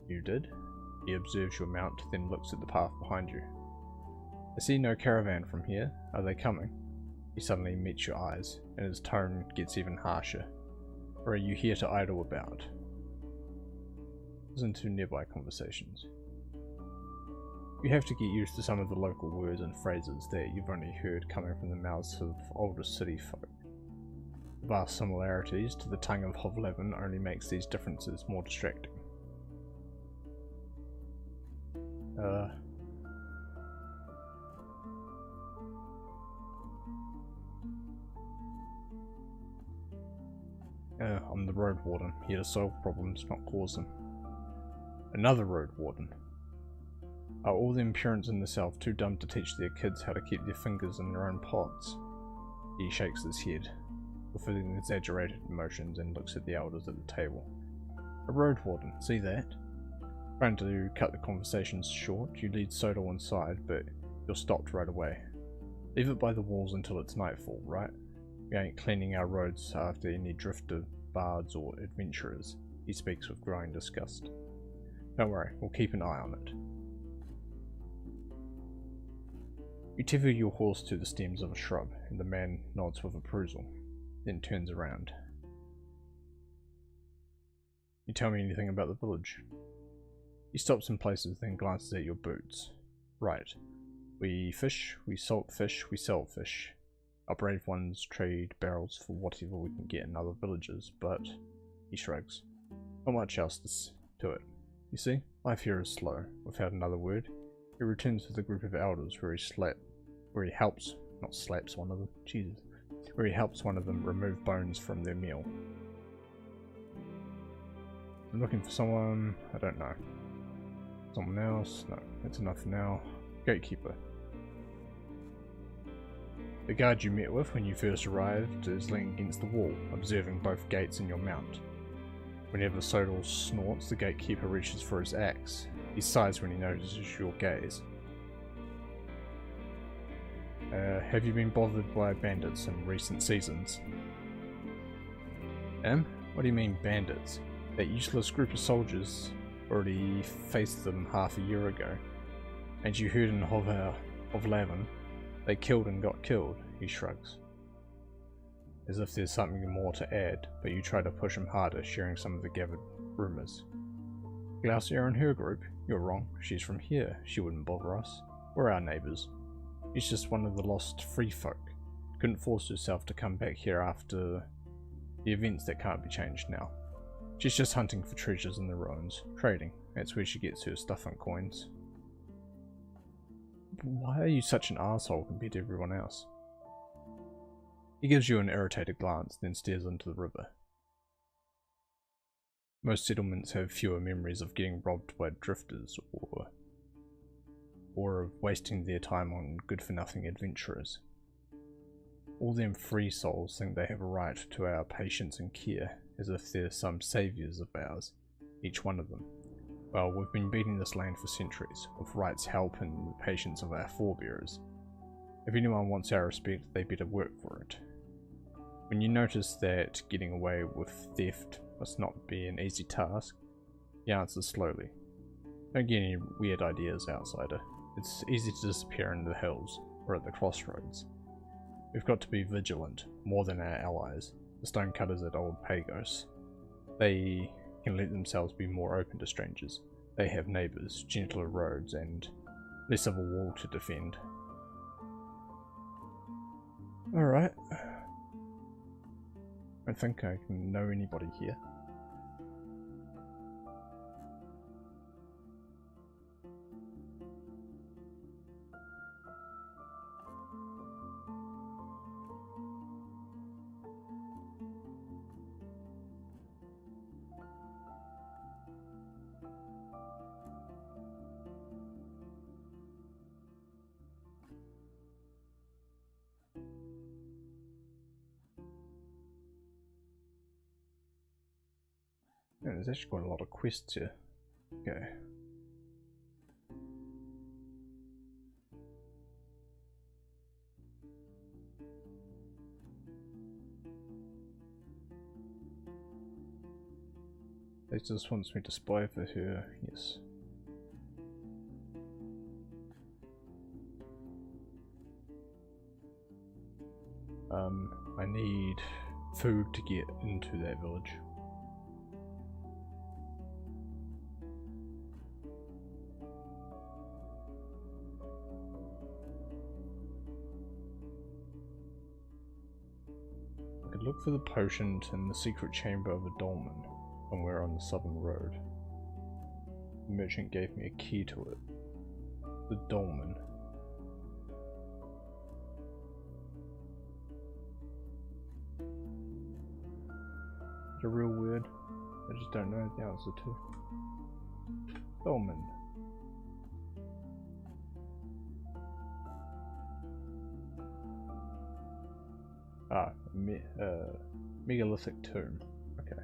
"You did?" He observes your mount, then looks at the path behind you. "I see no caravan from here. Are they coming?" He suddenly meets your eyes, and his tone gets even harsher. "Or are you here to idle about?" Listen to nearby conversations. You have to get used to some of the local words and phrases that you've only heard coming from the mouths of older city folk. The vast similarities to the tongue of Hovlevin only makes these differences more distracting. I'm the Roadwarden, here to solve problems, not cause them. Another Roadwarden. Are all the parents in the south too dumb to teach their kids how to keep their fingers in their own pots? He shakes his head, with exaggerated emotions, and looks at the elders at the table. A Roadwarden, see that? Trying to cut the conversations short, you lead Soto inside, but you're stopped right away. Leave it by the walls until it's nightfall, right? We ain't cleaning our roads after any drifter, bards, or adventurers. He speaks with growing disgust. Don't worry, we'll keep an eye on it. You tether your horse to the stems of a shrub, and the man nods with approval, then turns around. You tell me anything about the village? He stops in places, then glances at your boots. Right. We fish, we salt fish, we sell fish. Our brave ones trade barrels for whatever we can get in other villages, but, he shrugs, not much else to it. You see, life here is slow. Without another word, he returns with a group of elders where he helps, not slaps one of them, Jesus, where he helps one of them remove bones from their meal. I'm looking for someone, I don't know. Someone else? No, that's enough for now. Gatekeeper. The guard you met with when you first arrived is leaning against the wall, observing both gates and your mount. Whenever Sodal snorts, the gatekeeper reaches for his axe. He sighs when he notices your gaze. Have you been bothered by bandits in recent seasons? What do you mean bandits? That useless group of soldiers already faced them half a year ago. And you heard in of Lavin, they killed and got killed, he shrugs. As if there's something more to add, but you try to push him harder, sharing some of the gathered rumours. Glaucia and her group? You're wrong. She's from here. She wouldn't bother us. We're our neighbours. She's just one of the lost free folk. Couldn't force herself to come back here after the events that can't be changed now. She's just hunting for treasures in the ruins. Trading. That's where she gets her stuff and coins. Why are you such an asshole compared to everyone else? He gives you an irritated glance, then stares into the river. Most settlements have fewer memories of getting robbed by drifters or of wasting their time on good-for-nothing adventurers. All them free souls think they have a right to our patience and care, as if they're some saviours of ours, each one of them. Well, we've been beating this land for centuries, with rights, help, and the patience of our forebears. If anyone wants our respect, they better work for it. When you notice that getting away with theft must not be an easy task, he answers slowly. Don't get any weird ideas, outsider. It's easy to disappear in the hills, or at the crossroads. We've got to be vigilant, more than our allies, the stonecutters at Old Pagos. They can let themselves be more open to strangers. They have neighbours, gentler roads, and less of a wall to defend. Alright. I think I can know anybody here. Yeah, there's actually quite a lot of quests here. Okay. They just wants me to spy for her, yes. I need food to get into that village. I could look for the potion in the secret chamber of a dolmen, somewhere on the southern road. The merchant gave me a key to it. The dolmen. Is it a real word? I just don't know the answer to. Dolmen. Ah, megalithic tomb. Okay.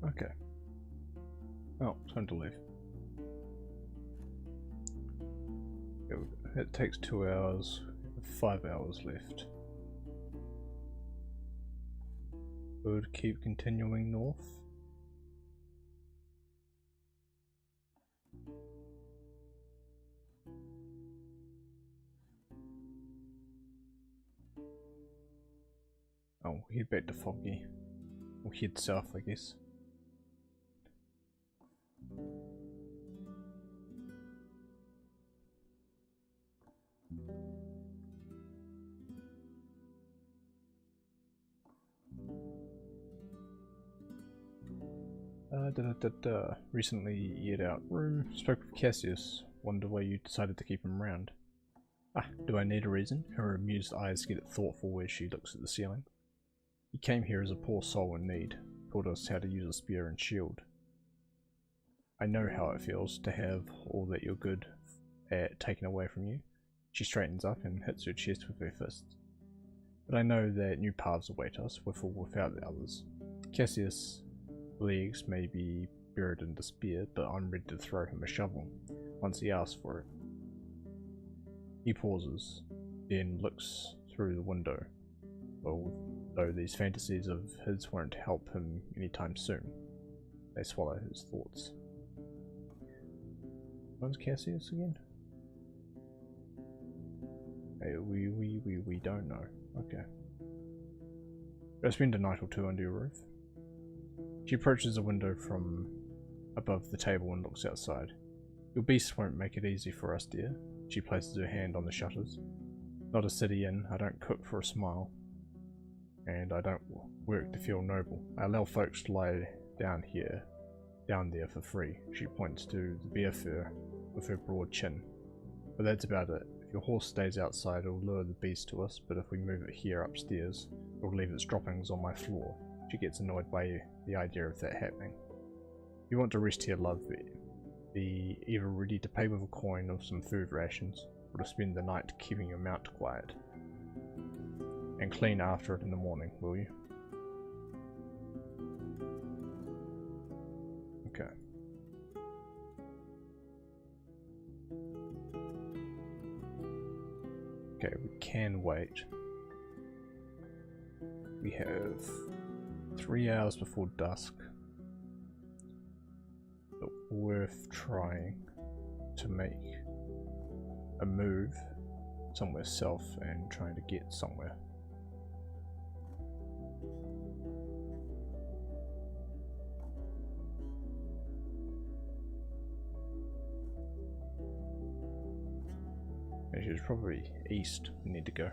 Okay. Oh, time to leave. It takes 2 hours, 5 hours left. Would keep continuing north. Oh, we'll head back to Foggy. We'll head south, I guess. Recently yet out room. Spoke with Cassius. Wonder why you decided to keep him around. Ah, do I need a reason? Her amused eyes get thoughtful as she looks at the ceiling. He came here as a poor soul in need. Taught us how to use a spear and shield. I know how it feels to have all that you're good at taken away from you. She straightens up and hits her chest with her fists. But I know that new paths await us, with or without the others. Cassius' legs may be buried in despair, but I'm ready to throw him a shovel, once he asks for it. He pauses, then looks through the window, although these fantasies of his won't help him anytime soon. They swallow his thoughts. When's Cassius again? Hey, we don't know. Okay. Go spend a night or two under your roof. She approaches the window from above the table and looks outside. Your beast won't make it easy for us, dear. She places her hand on the shutters. Not a city inn, I don't cook for a smile. And I don't work to feel noble. I allow folks to lie down there for free. She points to the bear fur with her broad chin. But that's about it. If your horse stays outside, it'll lure the beast to us, but if we move it here upstairs, it'll leave its droppings on my floor. She gets annoyed by the idea of that happening. You want to rest here, love. Be either ready to pay with a coin or some food rations, or to spend the night keeping your mount quiet. And clean after it in the morning, will you? Okay. Okay, we can wait. We have 3 hours before dusk. But worth trying to make a move somewhere south and trying to get somewhere. Actually, it's probably east we need to go.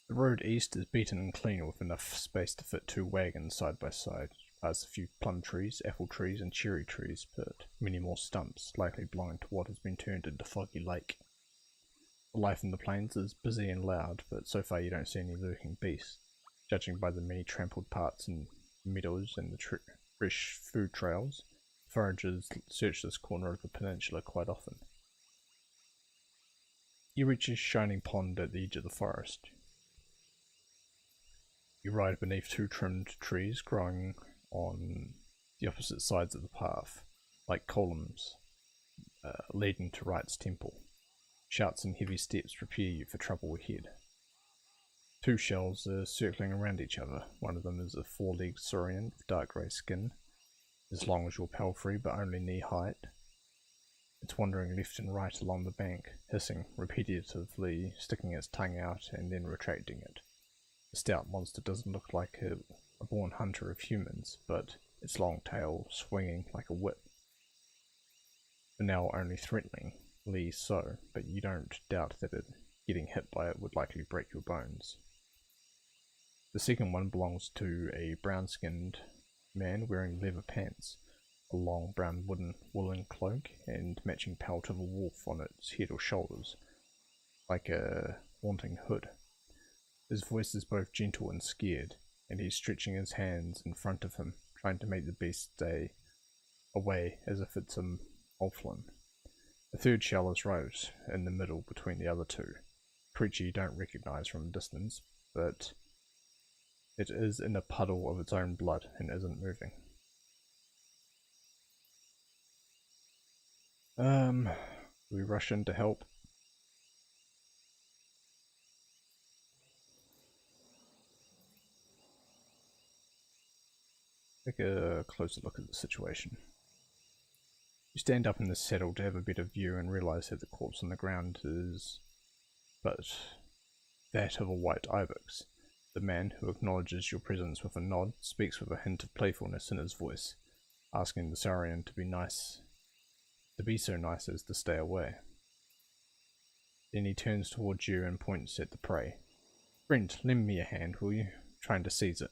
The road east is beaten and clean with enough space to fit 2 wagons side by side, past a few plum trees, apple trees and cherry trees, but many more stumps, likely belonging to what has been turned into Foggy Lake. The life in the plains is busy and loud, but so far you don't see any lurking beasts, judging by the many trampled parts and meadows and the fresh food trails. Foragers search this corner of the peninsula quite often. You reach a shining pond at the edge of the forest. You ride beneath 2 trimmed trees growing on the opposite sides of the path, like columns leading to Right's temple. Shouts and heavy steps prepare you for trouble ahead. 2 shells are circling around each other. One of them is a 4-legged saurian with dark grey skin, as long as your palfrey, but only knee height. It's wandering left and right along the bank, hissing repetitively, sticking its tongue out and then retracting it. The stout monster doesn't look like a born hunter of humans, but its long tail swinging like a whip. For now only threateningly so, but you don't doubt that getting hit by it would likely break your bones. The second one belongs to a brown-skinned man wearing leather pants, a long brown woolen cloak, and matching pelt of a wolf on its head or shoulders, like a haunting hood. His voice is both gentle and scared, and he's stretching his hands in front of him, trying to make the beast stay away as if it's a Molflin. A 3rd shell is right in the middle between the other 2, a creature you don't recognize from a distance, but It is in a puddle of its own blood and isn't moving. We rush in to help. Take a closer look at the situation. You stand up in the saddle to have a better view and realise that the corpse on the ground is but that of a white ibex. The man, who acknowledges your presence with a nod, speaks with a hint of playfulness in his voice, asking the Saurian to be so nice as to stay away. Then he turns towards you and points at the prey. "Friend, lend me a hand, will you?" trying to seize it.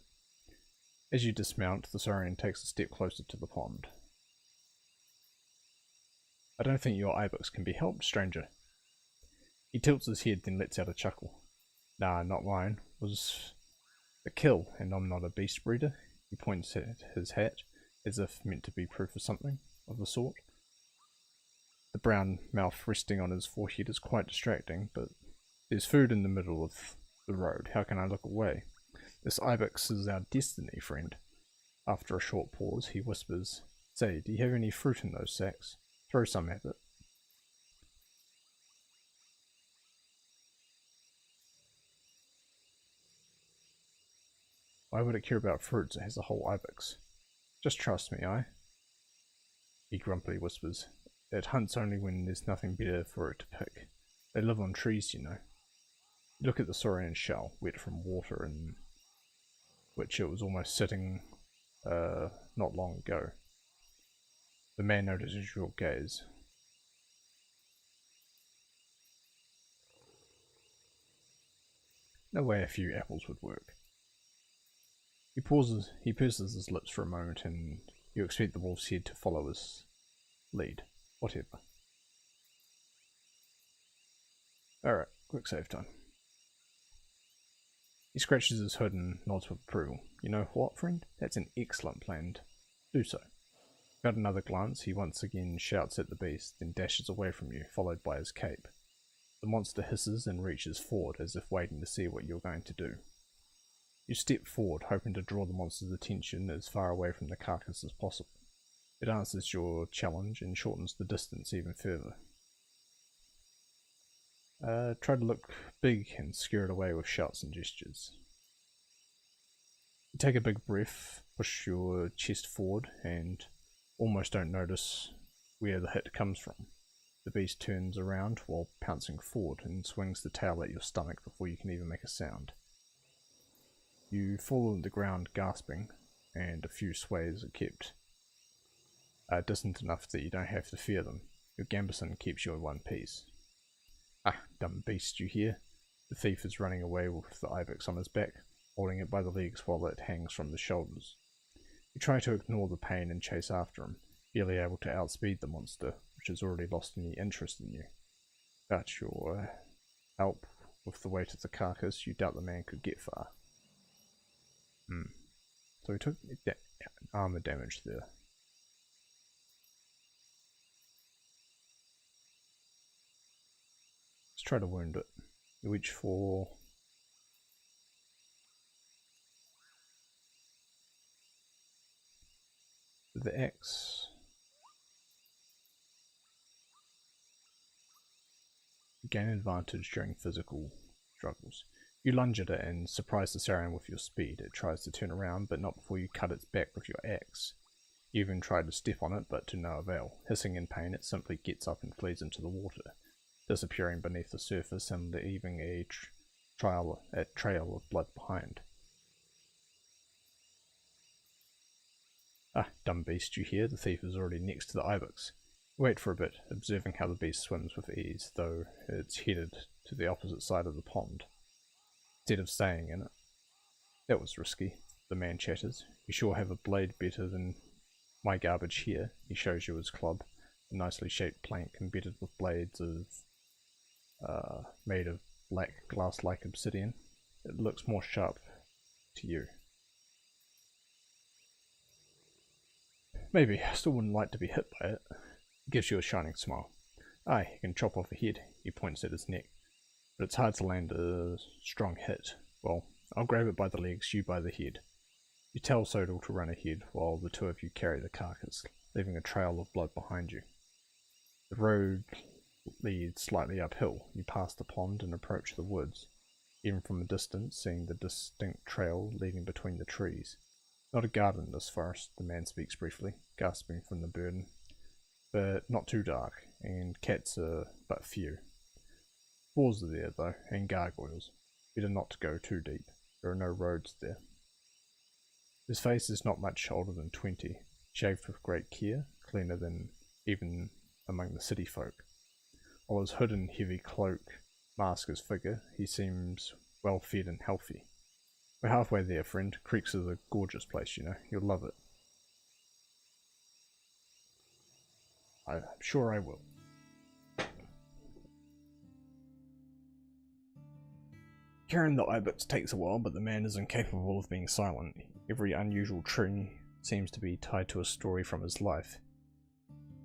As you dismount, the Saurian takes a step closer to the pond. "I don't think your ibex can be helped, stranger." He tilts his head, then lets out a chuckle. "Nah, not mine. Was a kill, and I'm not a beast breeder." He points at his hat, as if meant to be proof of something of the sort. The brown mouth resting on his forehead is quite distracting, but there's food in the middle of the road. How can I look away? This ibex is our destiny, friend. After a short pause, he whispers, "Say, do you have any fruit in those sacks? Throw some at it." "Why would it care about fruits? It has a whole ibex." "Just trust me, he grumpily whispers. "It hunts only when there's nothing better for it to pick. They live on trees, you know." You look at the saurian shell, wet from water in which it was almost sitting not long ago. The man notices your gaze. "No way a few apples would work." He purses his lips for a moment, and you expect the wolf's head to follow his lead. Whatever. Alright, quick save time. He scratches his hood and nods with approval. "You know what, friend? That's an excellent plan. Do so." Without another glance, he once again shouts at the beast, then dashes away from you, followed by his cape. The monster hisses and reaches forward, as if waiting to see what you're going to do. You step forward, hoping to draw the monster's attention as far away from the carcass as possible. It answers your challenge and shortens the distance even further. Try to look big and scare it away with shouts and gestures. You take a big breath, push your chest forward, and almost don't notice where the hit comes from. The beast turns around while pouncing forward and swings the tail at your stomach before you can even make a sound. You fall on the ground gasping, and a few sways are kept distant enough that you don't have to fear them. Your gambeson keeps you in one piece. "Ah, dumb beast, you hear?" The thief is running away with the ibex on his back, holding it by the legs while it hangs from the shoulders. You try to ignore the pain and chase after him, barely able to outspeed the monster, which has already lost any interest in you. Without your help with the weight of the carcass, you doubt the man could get far. So he took armor damage there. Let's try to wound it. You reach for the axe. You gain advantage during physical struggles. You lunge at it and surprise the saurian with your speed. It tries to turn around, but not before you cut its back with your axe. You even try to step on it, but to no avail. Hissing in pain, it simply gets up and flees into the water, disappearing beneath the surface and leaving a trail of blood behind. "Ah, dumb beast, you hear?" The thief is already next to the ibex. Wait for a bit, observing how the beast swims with ease, though it's headed to the opposite side of the pond, instead of staying in it. "That was risky," the man chatters. "You sure have a blade better than my garbage here." He shows you his club, a nicely shaped plank embedded with blades made of black glass-like obsidian. It looks more sharp to you. "Maybe. I still wouldn't like to be hit by it." He gives you a shining smile. "Aye, you can chop off a head." He points at his neck. "But it's hard to land a strong hit. Well, I'll grab it by the legs, you by the head. You tell Sodal to run ahead while the two of you carry the carcass, leaving a trail of blood behind you. The road leads slightly uphill. You pass the pond and approach the woods, even from a distance seeing the distinct trail leading between the trees. Not a garden in this forest, the man speaks briefly, gasping from the burden, but not too dark, and cats are but few. Boars are there though, and gargoyles. Better not to go too deep. There are no roads there. His face is not much older than 20, shaved with great care, cleaner than even among the city folk. While his hood and heavy cloak mask his figure, he seems well fed and healthy. We're halfway there, friend. Creeks is a gorgeous place, you know. You'll love it. I'm sure I will. Carrying the ibex takes a while, but the man is incapable of being silent. Every unusual tree seems to be tied to a story from his life.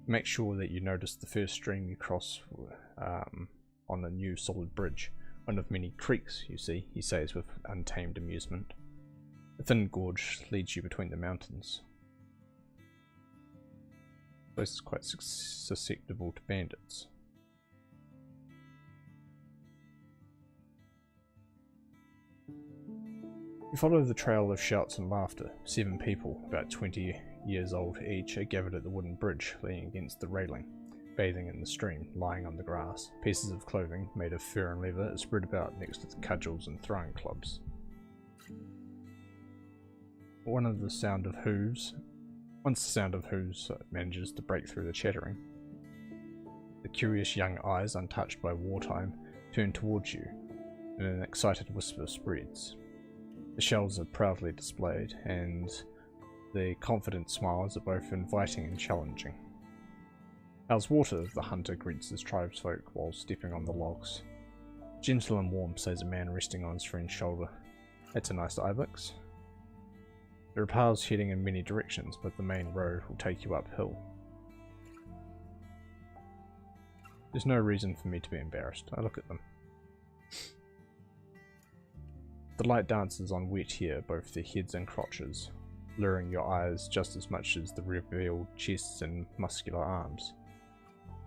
Make sure that you notice the first stream you cross on a new solid bridge. One of many creeks, you see, he says with untamed amusement. A thin gorge leads you between the mountains. The place is quite susceptible to bandits. You follow the trail of shouts and laughter. 7 people, about 20 years old each, are gathered at the wooden bridge, leaning against the railing, bathing in the stream, lying on the grass. Pieces of clothing, made of fur and leather, are spread about next to the cudgels and throwing clubs. Once the sound of hooves manages to break through the chattering, the curious young eyes, untouched by wartime, turn towards you, and an excited whisper spreads. The shells are proudly displayed, and the confident smiles are both inviting and challenging. "How's water?" the hunter greets his tribesfolk while stepping on the logs. "Gentle and warm," says a man resting on his friend's shoulder. "That's a nice ibex." There are paths heading in many directions, but the main road will take you uphill. There's no reason for me to be embarrassed. I look at them. The light dances on wet here, both their heads and crotches, luring your eyes just as much as the revealed chests and muscular arms.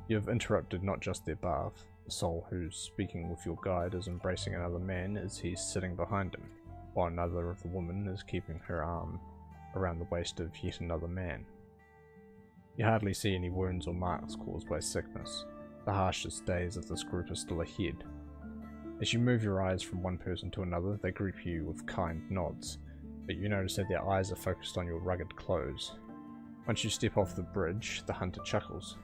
You have interrupted not just their bath. The soul who's speaking with your guide is embracing another man as he's sitting behind him, while another of the women is keeping her arm around the waist of yet another man. You hardly see any wounds or marks caused by sickness. The harshest days of this group are still ahead. As you move your eyes from one person to another, they greet you with kind nods, but you notice that their eyes are focused on your rugged clothes. Once you step off the bridge, the hunter chuckles.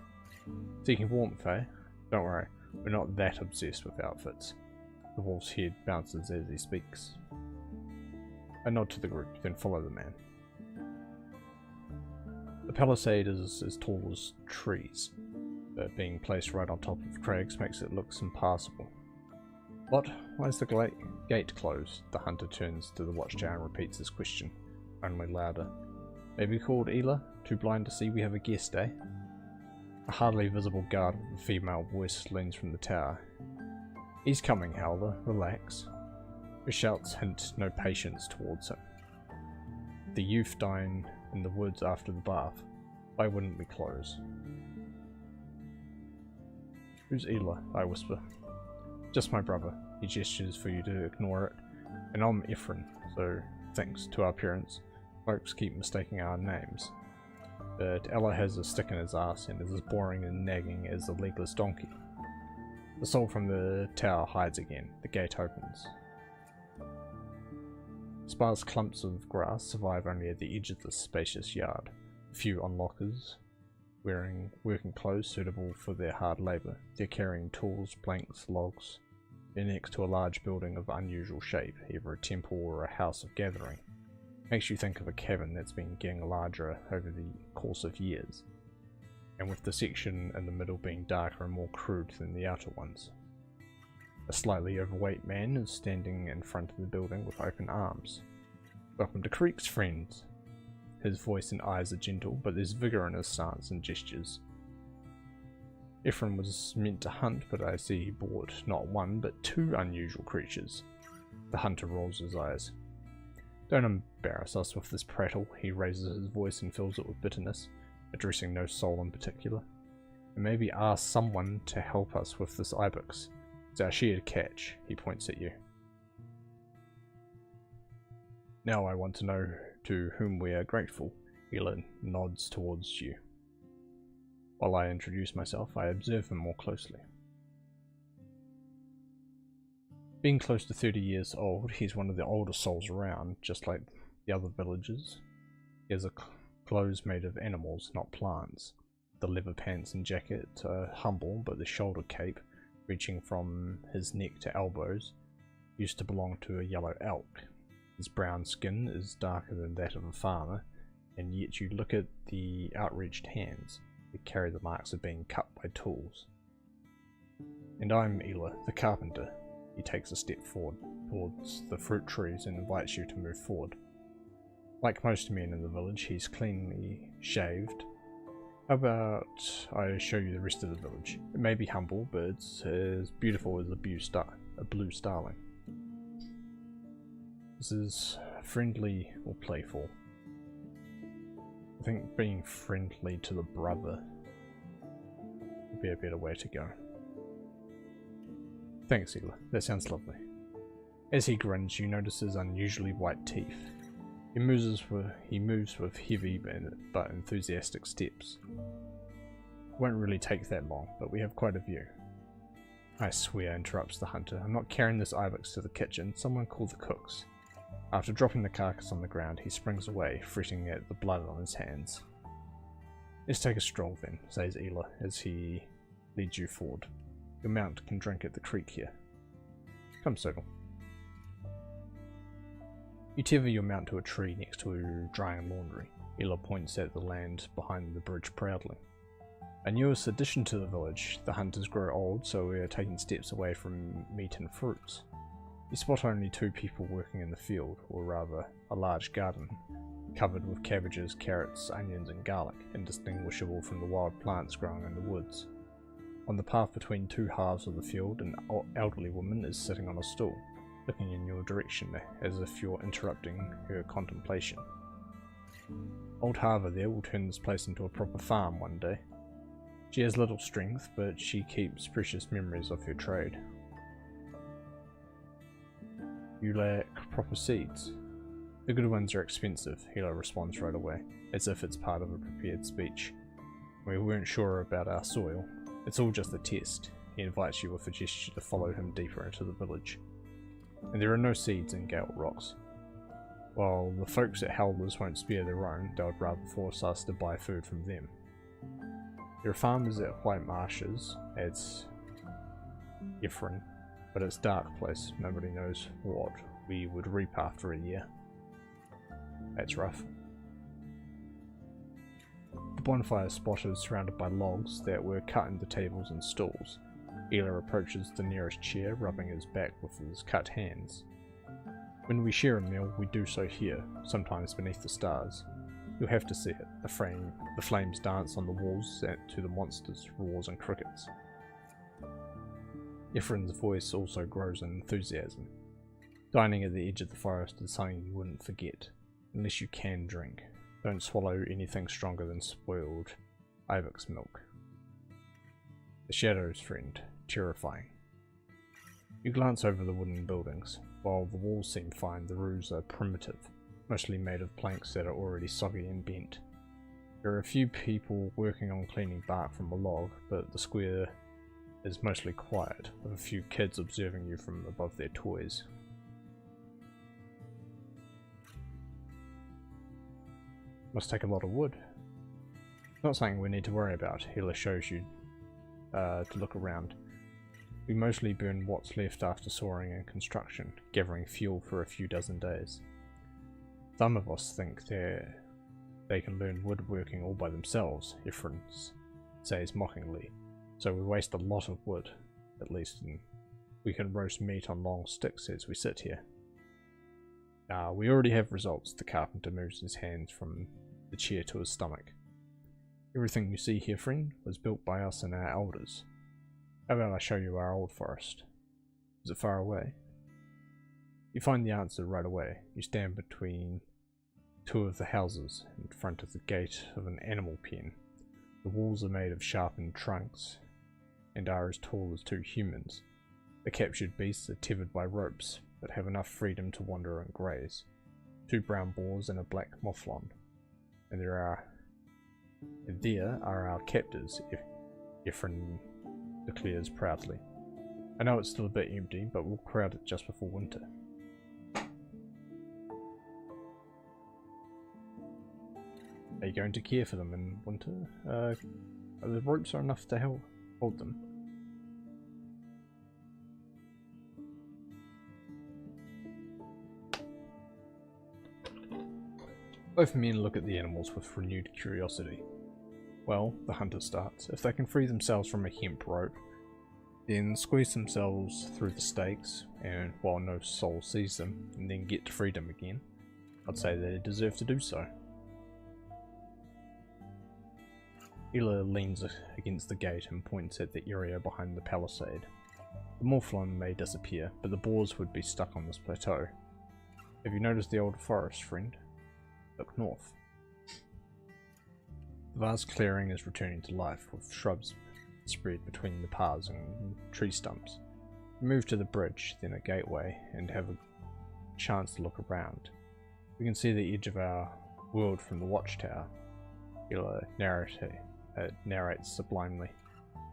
"Seeking warmth, eh? Don't worry, we're not that obsessed with outfits." The wolf's head bounces as he speaks. I nod to the group, then follow the man. The palisade is as tall as trees, but being placed right on top of crags makes it look impassable. "What? Why is the gate closed?" The hunter turns to the watchtower and repeats his question, only louder. "Maybe called Ela? Too blind to see we have a guest, eh?" A hardly visible guard with a female voice leans from the tower. "He's coming, Howler. Relax." Her shouts hint no patience towards him. The youth dying in the woods after the bath. Why wouldn't we close? "Who's Ela?" I whisper. "Just my brother." He gestures for you to ignore it. "And I'm Ephraim, so thanks to our parents, folks keep mistaking our names. But Ella has a stick in his ass and is as boring and nagging as a legless donkey." The soul from the tower hides again. The gate opens. Sparse clumps of grass survive only at the edge of this spacious yard. A few onlookers, wearing working clothes suitable for their hard labour. They're carrying tools, planks, logs. They're next to a large building of unusual shape, either a temple or a house of gathering. Makes you think of a cabin that's been getting larger over the course of years, and with the section in the middle being darker and more crude than the outer ones. A slightly overweight man is standing in front of the building with open arms. "Welcome to Creeks, friends." His voice and eyes are gentle, but there's vigour in his stance and gestures. Ephraim was meant to hunt, but I see he brought not one but 2 unusual creatures. The hunter rolls his eyes. Don't embarrass us with this prattle. He raises his voice and fills it with bitterness, addressing no soul in particular. And maybe ask someone to help us with this ibex. It's our shared catch. He points at you. Now I want to know to whom we are grateful. Elin nods towards you. While I introduce myself, I observe him more closely. Being close to 30 years old, he's one of the oldest souls around, just like the other villagers. He has clothes made of animals, not plants. The leather pants and jacket are humble, but the shoulder cape, reaching from his neck to elbows, used to belong to a yellow elk. His brown skin is darker than that of a farmer, and yet you look at the outreached hands. They carry the marks of being cut by tools. And I'm Ela, the carpenter. He takes a step forward towards the fruit trees and invites you to move forward. Like most men in the village, he's cleanly shaved. How about I show you the rest of the village? It may be humble, but it's as beautiful as a blue starling. This is friendly or playful. I think being friendly to the brother would be a better way to go. Thanks, Ela. That sounds lovely. As he grins, you notice his unusually white teeth. He moves with heavy but enthusiastic steps. It won't really take that long, but we have quite a view. I swear, interrupts the hunter. I'm not carrying this ibex to the kitchen. Someone call the cooks. After dropping the carcass on the ground, he springs away, fretting at the blood on his hands. Let's take a stroll then, says Ela as he leads you forward. Your mount can drink at the creek here. Come, Sodal. You tether your mount to a tree next to a drying laundry. Ela points at the land behind the bridge proudly. A newest addition to the village, the hunters grow old, so we are taking steps away from meat and fruits. You spot only 2 people working in the field, or rather, a large garden, covered with cabbages, carrots, onions and garlic, indistinguishable from the wild plants growing in the woods. On the path between 2 halves of the field, an elderly woman is sitting on a stool, looking in your direction as if you're interrupting her contemplation. Old Harver there will turn this place into a proper farm one day. She has little strength, but she keeps precious memories of her trade. You lack proper seeds. The good ones are expensive, Hela responds right away, as if it's part of a prepared speech. We weren't sure about our soil. It's all just a test. He invites you with a gesture to follow him deeper into the village. And there are no seeds in Gale Rocks. While the folks at Howlers won't spare their own, they would rather force us to buy food from them. There are farmers at White Marshes, adds Ephraim, but it's a dark place. Nobody knows what we would reap after a year. That's rough. The bonfire spot is surrounded by logs that were cut into tables and stools. Ela approaches the nearest chair, rubbing his back with his cut hands. When we share a meal, we do so here, sometimes beneath the stars. You'll have to see it. The flames dance on the walls to the monsters, roars and crickets. Ephraim's voice also grows in enthusiasm. Dining at the edge of the forest is something you wouldn't forget, unless you can drink. Don't swallow anything stronger than spoiled ibex milk. The shadows, friend. Terrifying. You glance over the wooden buildings. While the walls seem fine, the roofs are primitive, mostly made of planks that are already soggy and bent. There are a few people working on cleaning bark from a log, but the square is mostly quiet, with a few kids observing you from above their toys. Must take a lot of wood. Not something we need to worry about. Hela shows you to look around. We mostly burn what's left after sawing and construction, gathering fuel for a few dozen days. Some of us think they can learn woodworking all by themselves, Ephraim says mockingly, so we waste a lot of wood, at least, and we can roast meat on long sticks as we sit here. We already have results. The carpenter moves his hands from the chair to his stomach. Everything you see here, friend, was built by us and our elders. How about I show you our old forest? Is it far away? You find the answer right away. You stand between two of the houses in front of the gate of an animal pen. The walls are made of sharpened trunks and are as tall as two humans. The captured beasts are tethered by ropes, but have enough freedom to wander and graze. Two brown boars and a black mouflon. And there are our captors, Ephraim declares proudly. I know it's still a bit empty, but we'll crowd it just before winter. Are you going to care for them in winter? The ropes are enough to hold them. Both men look at the animals with renewed curiosity. Well, the hunter starts. If they can free themselves from a hemp rope, then squeeze themselves through the stakes, and while no soul sees them, and then get to freedom again, I'd say they deserve to do so. Ela leans against the gate and points at the area behind the palisade. The mouflon may disappear, but the boars would be stuck on this plateau. Have you noticed the old forest, friend? Look north. The vast clearing is returning to life, with shrubs spread between the paths and tree stumps. We move to the bridge, then a gateway, and have a chance to look around. We can see the edge of our world from the watchtower. Ela narrates sublimely.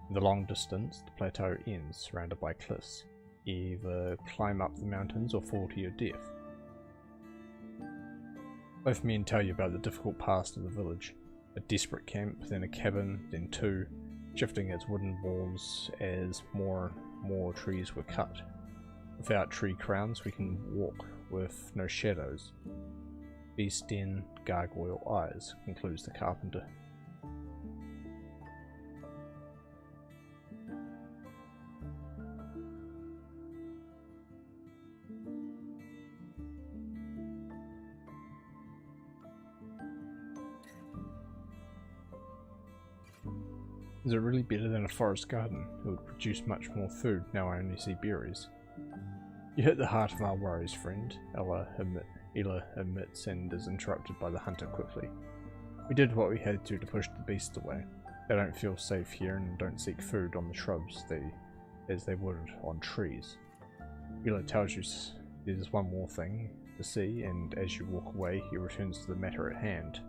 In the long distance, the plateau ends, surrounded by cliffs. You either climb up the mountains or fall to your death. Both men tell you about the difficult past of the village. A desperate camp, then a cabin, then two, shifting its wooden walls as more and more trees were cut. Without tree crowns, we can walk with no shadows. Beast den, gargoyle eyes, concludes the carpenter. Is it really better than a forest garden? It would produce much more food, now I only see berries. You hit the heart of our worries, friend, Ela admits and is interrupted by the hunter quickly. We did what we had to push the beasts away. They don't feel safe here and don't seek food on the shrubs as they would on trees. Ela tells you there's one more thing to see, and as you walk away he returns to the matter at hand.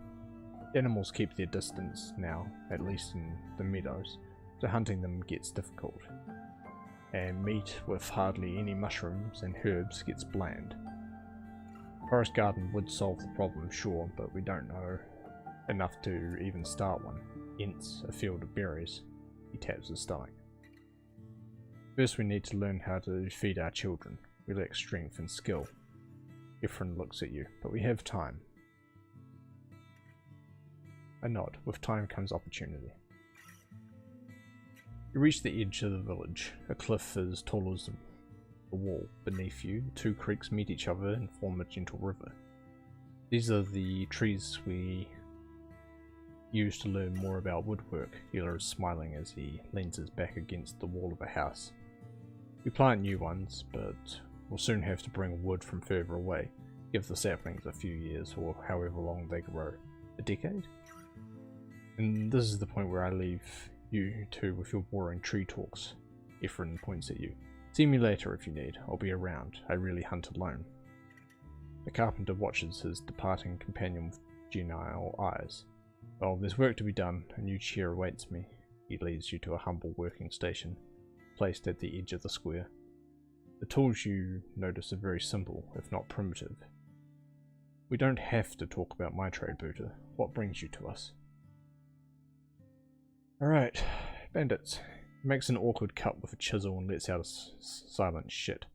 The animals keep their distance now, at least in the meadows, so hunting them gets difficult. And meat with hardly any mushrooms and herbs gets bland. Forest garden would solve the problem, sure, but we don't know enough to even start one. Hence, a field of berries. He taps his stomach. First we need to learn how to feed our children. We lack strength and skill. Ephraim looks at you, but we have time. I nod. With time comes opportunity. You reach the edge of the village. A cliff as tall as the wall. Beneath you, two creeks meet each other and form a gentle river. These are the trees we use to learn more about woodwork. Ela is smiling as he leans his back against the wall of a house. We plant new ones, but we'll soon have to bring wood from further away. Give the saplings a few years, or however long they grow. A decade? And this is the point where I leave you two with your boring tree talks. Ephraim points at you. See me later if you need. I'll be around. I really hunt alone. The carpenter watches his departing companion with genial eyes. Well, there's work to be done. A new chair awaits me. He leads you to a humble working station, placed at the edge of the square. The tools you notice are very simple, if not primitive. We don't have to talk about my trade, Buddha. What brings you to us? Alright, bandits. He makes an awkward cut with a chisel and lets out a silent shit.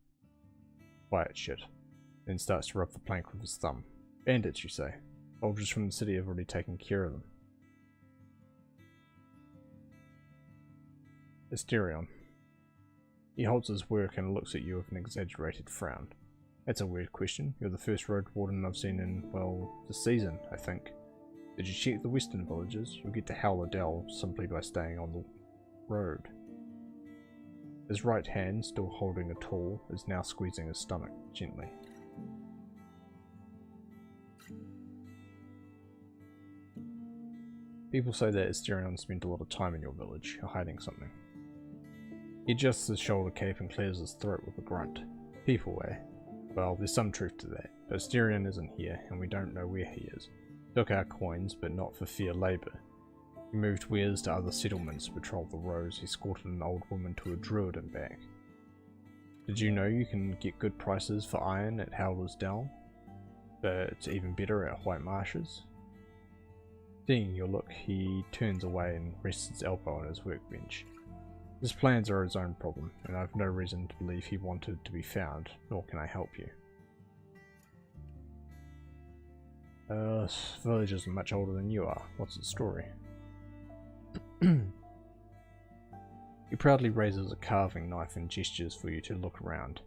Quiet shit. Then starts to rub the plank with his thumb. Bandits, you say? Soldiers from the city have already taken care of them. Asterion. He holds his work and looks at you with an exaggerated frown. That's a weird question. You're the first Roadwarden I've seen in, well, this season, I think. Did you check the western villages? You'll get to Howler simply by staying on the road. His right hand, still holding a tool, is now squeezing his stomach, gently. People say that Asterion spent a lot of time in your village, or hiding something. He adjusts his shoulder cape and clears his throat with a grunt. People, eh? Well, there's some truth to that, but Asterion isn't here, and we don't know where he is. Took our coins, but not for fair labour. He moved wares to other settlements, patrolled the roads, he escorted an old woman to a druid and back. Did you know you can get good prices for iron at Howler's Dell? But it's even better at White Marshes? Seeing your look, he turns away and rests his elbow on his workbench. His plans are his own problem, and I've no reason to believe he wanted to be found, nor can I help you. This village isn't much older than you are. What's its story? He proudly raises a carving knife and gestures for you to look around.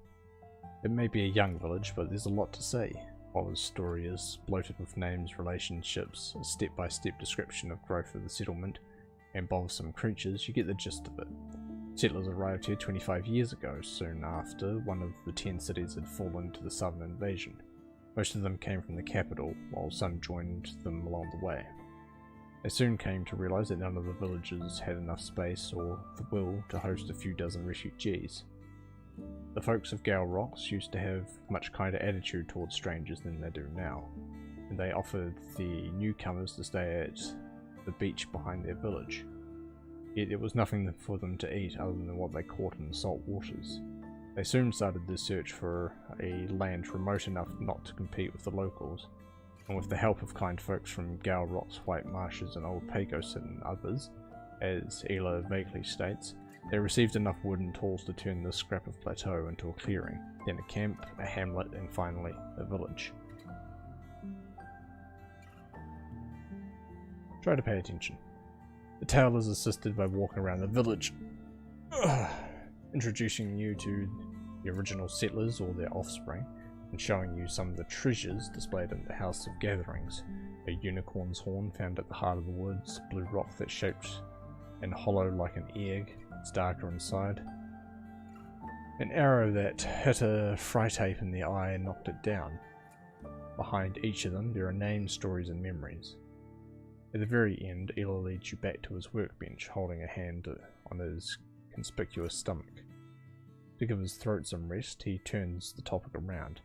It may be a young village, but there's a lot to say. What his story is, bloated with names, relationships, a step-by-step description of growth of the settlement, and bothersome creatures, you get the gist of it. Settlers arrived here 25 years ago, soon after one of the 10 cities had fallen to the southern invasion. Most of them came from the capital, while some joined them along the way. They soon came to realise that none of the villages had enough space or the will to host a few dozen refugees. The folks of Gale Rocks used to have much kinder attitude towards strangers than they do now, and they offered the newcomers to stay at the beach behind their village. Yet there was nothing for them to eat other than what they caught in the salt waters. They soon started their search for a land remote enough not to compete with the locals, and with the help of kind folks from Gale Rocks, White Marshes and Old Pagos and others, as Ela vaguely states, they received enough wood and tools to turn this scrap of plateau into a clearing, then a camp, a hamlet, and finally a village. Try to pay attention. The tale is assisted by walking around the village, introducing you to the original settlers or their offspring, and showing you some of the treasures displayed in the House of Gatherings. A unicorn's horn found at the heart of the woods, blue rock that's shaped and hollow like an egg, it's darker inside. An arrow that hit a fry tape in the eye and knocked it down. Behind each of them there are names, stories and memories. At the very end, Ela leads you back to his workbench, holding a hand on his conspicuous stomach. To give his throat some rest, he turns the topic around.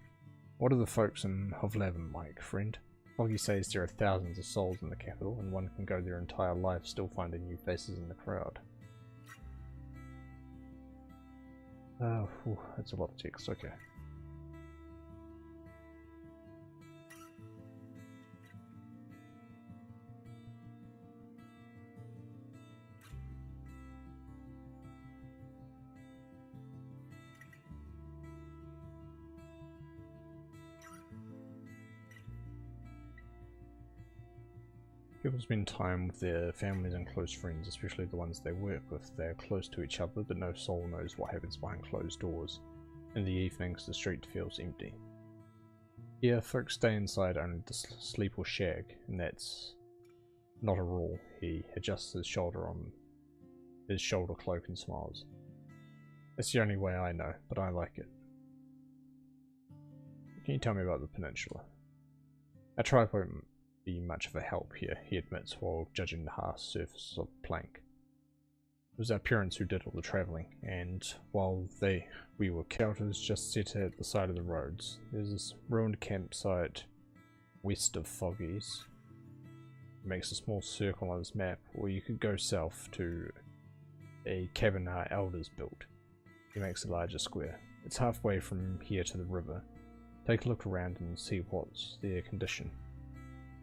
What are the folks in Hovlavin like, friend? Foggy says there are thousands of souls in the capital, and one can go their entire life still finding new faces in the crowd. That's a lot of text, okay. People spend time with their families and close friends, especially the ones they work with. They are close to each other, but no soul knows what happens behind closed doors. In the evenings, the street feels empty. Here, folks stay inside only to sleep or shag, and that's not a rule. He adjusts his shoulder on his shoulder cloak and smiles. That's the only way I know, but I like it. Can you tell me about the peninsula? Our tribe won't be much of a help here, he admits, while judging the harsh surface of plank. It was our parents who did all the travelling, and while we were shelters just set at the side of the roads. There's this ruined campsite west of Foggy's. It makes a small circle on his map, or you could go south to a cabin our elders built. He makes a larger square. It's halfway from here to the river. Take a look around and see what's their condition.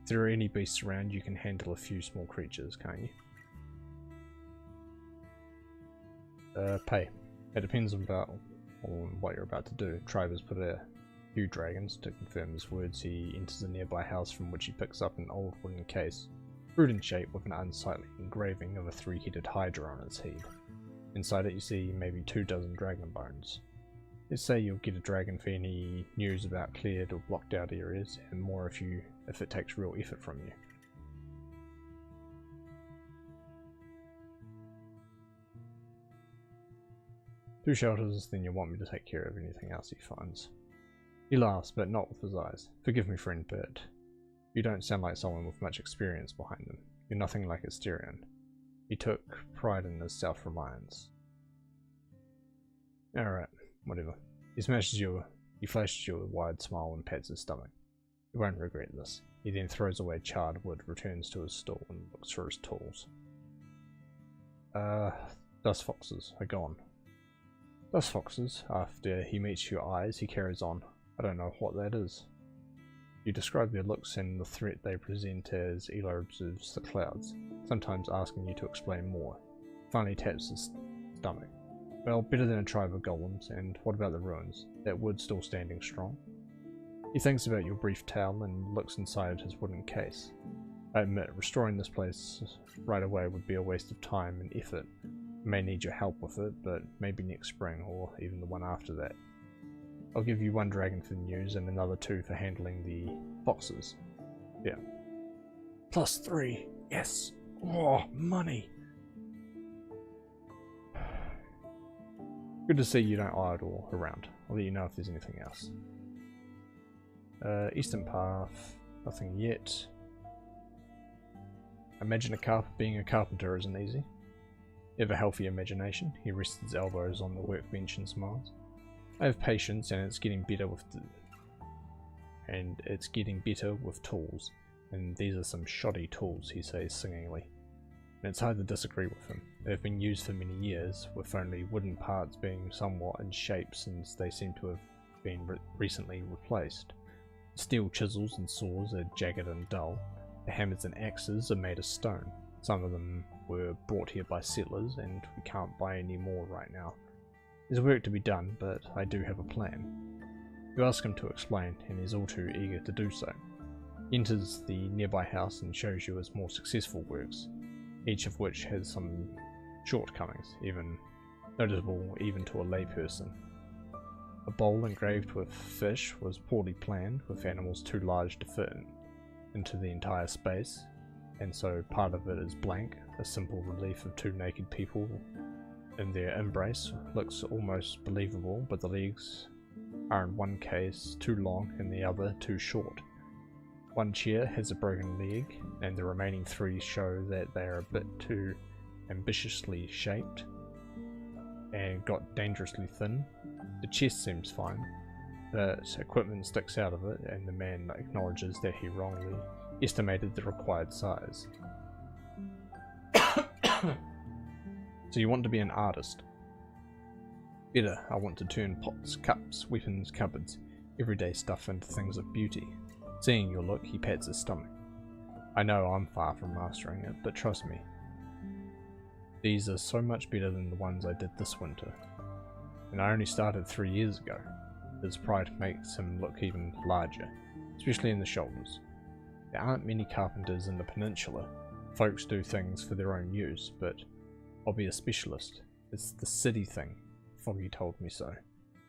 If there are any beasts around, you can handle a few small creatures, can't you? Pay. It depends on what you're about to do. Tribe has put a few dragons. To confirm his words, he enters a nearby house from which he picks up an old wooden case, crude in shape with an unsightly engraving of a three-headed hydra on its head. Inside it you see maybe 24 dragon bones. Let's say you'll get a dragon for any news about cleared or blocked out areas, and more if it takes real effort from you. Two shelters, then you'll want me to take care of anything else he finds. He laughs, but not with his eyes. Forgive me, friend, but you don't sound like someone with much experience behind them. You're nothing like a Styrian. He took pride in his self-reliance. Alright, whatever. He flashes you a wide smile and pats his stomach. You won't regret this. He then throws away charred wood, returns to his stall, and looks for his tools. Dust foxes are gone. Dust foxes, after he meets your eyes, he carries on. I don't know what that is. You describe their looks and the threat they present as Eli observes the clouds, sometimes asking you to explain more. Finally taps his stomach. Well, better than a tribe of golems, and what about the ruins? That wood still standing strong? He thinks about your brief tale and looks inside his wooden case. I admit, restoring this place right away would be a waste of time and effort. I may need your help with it, but maybe next spring, or even the one after that. I'll give you 1 dragon for the news and another 2 for handling the foxes. Yeah. +3! Yes! Oh, money! Good to see you don't idle around. I'll let you know if there's anything else. Eastern Path. Nothing yet. Imagine being a carpenter isn't easy. You have a healthy imagination. He rests his elbows on the workbench and smiles. I have patience, and it's getting better with tools. And these are some shoddy tools, he says singingly. And it's hard to disagree with him. They've been used for many years, with only wooden parts being somewhat in shape since they seem to have been recently replaced. Steel chisels and saws are jagged and dull. The hammers and axes are made of stone. Some of them were brought here by settlers, and we can't buy any more right now. There's work to be done, but I do have a plan. You ask him to explain, and he's all too eager to do so. He enters the nearby house and shows you his more successful works, each of which has some shortcomings, even noticeable even to a layperson. A bowl engraved with fish was poorly planned, with animals too large to fit into the entire space, and so part of it is blank. A simple relief of 2 naked people in their embrace looks almost believable, but the legs are in one case too long and the other too short. One chair has a broken leg, and the remaining 3 show that they are a bit too ambitiously shaped and got dangerously thin. The chest seems fine, but equipment sticks out of it, and the man acknowledges that he wrongly estimated the required size. So you want to be an artist? Better, I want to turn pots, cups, weapons, cupboards, everyday stuff into things of beauty. Seeing your look, he pats his stomach. I know I'm far from mastering it, but trust me. These are so much better than the ones I did this winter. And I only started 3 years ago. His pride makes him look even larger, especially in the shoulders. There aren't many carpenters in the peninsula. Folks do things for their own use, but I'll be a specialist. It's the city thing. Foggy told me so.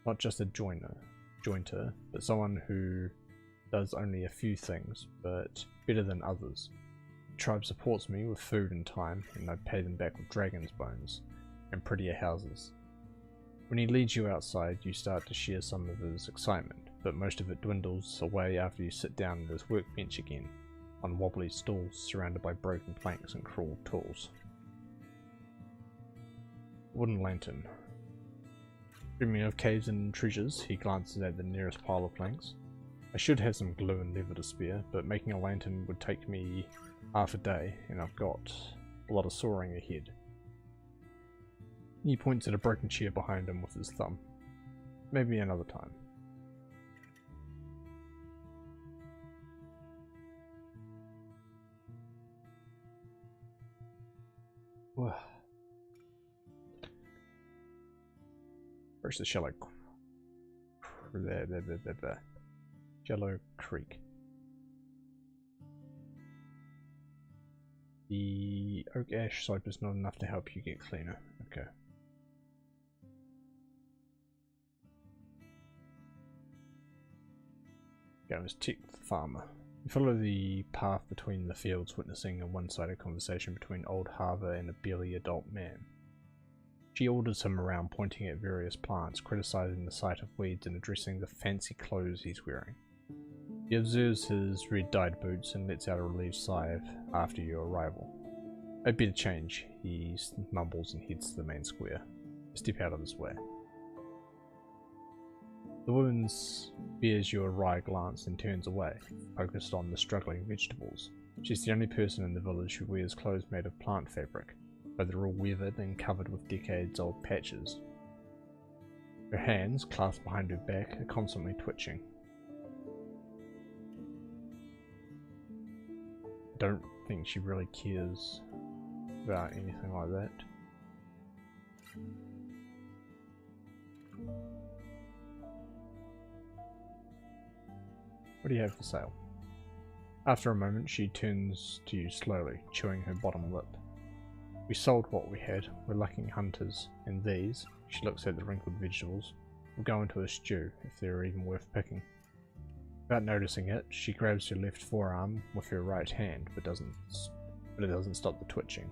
Not just a jointer, but someone who does only a few things, but better than others. The tribe supports me with food and time, and I pay them back with dragon's bones and prettier houses. When he leads you outside, you start to share some of his excitement, but most of it dwindles away after you sit down at his workbench again, on wobbly stools surrounded by broken planks and cruel tools. Wooden lantern. Dreaming of caves and treasures, he glances at the nearest pile of planks. I should have some glue and leather to spare, but making a lantern would take me half a day, and I've got a lot of sawing ahead. He points at a broken chair behind him with his thumb. Maybe another time. Where's the shallow Creek? The oak ash soap is not enough to help you get cleaner. Okay. Go and check the farmer. You follow the path between the fields, witnessing a one-sided conversation between old Harver and a barely adult man. She orders him around, pointing at various plants, criticizing the sight of weeds and addressing the fancy clothes he's wearing. He observes his red-dyed boots and lets out a relieved sigh after your arrival. "I'd better change," he mumbles and heads to the main square. Step out of his way. The woman bears you a wry glance and turns away, focused on the struggling vegetables. She's the only person in the village who wears clothes made of plant fabric, but they're all weathered and covered with decades-old patches. Her hands, clasped behind her back, are constantly twitching. I don't think she really cares about anything like that. What do you have for sale? After a moment, she turns to you slowly, chewing her bottom lip. "We sold what we had. We're lucky hunters, and these," she looks at the wrinkled vegetables, "will go into a stew if they're even worth picking." Without noticing it, she grabs her left forearm with her right hand, but it doesn't stop the twitching.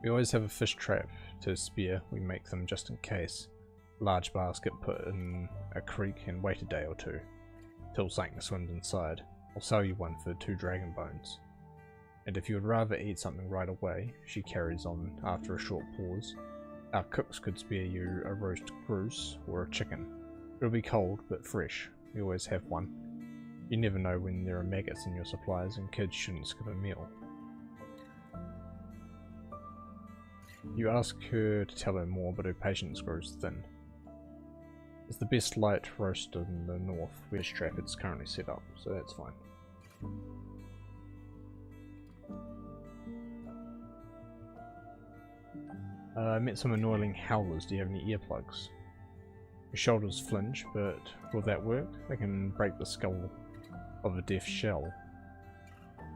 "We always have a fish trap to spare. We make them just in case. A large basket put in a creek and wait a day or two till something swims inside. I'll sell you one for 2 dragon bones. And if you would rather eat something right away," she carries on after a short pause, "our cooks could spare you a roast goose or a chicken. It'll be cold but fresh. We always have one. You never know when there are maggots in your supplies, and kids shouldn't skip a meal." You ask her to tell her more, but her patience grows thin. It's the best light roast in the north where Stratford's currently set up, so that's fine. I met some annoying howlers. Do you have any earplugs? Her shoulders flinch, but will that work? They can break the skull of a deaf shell.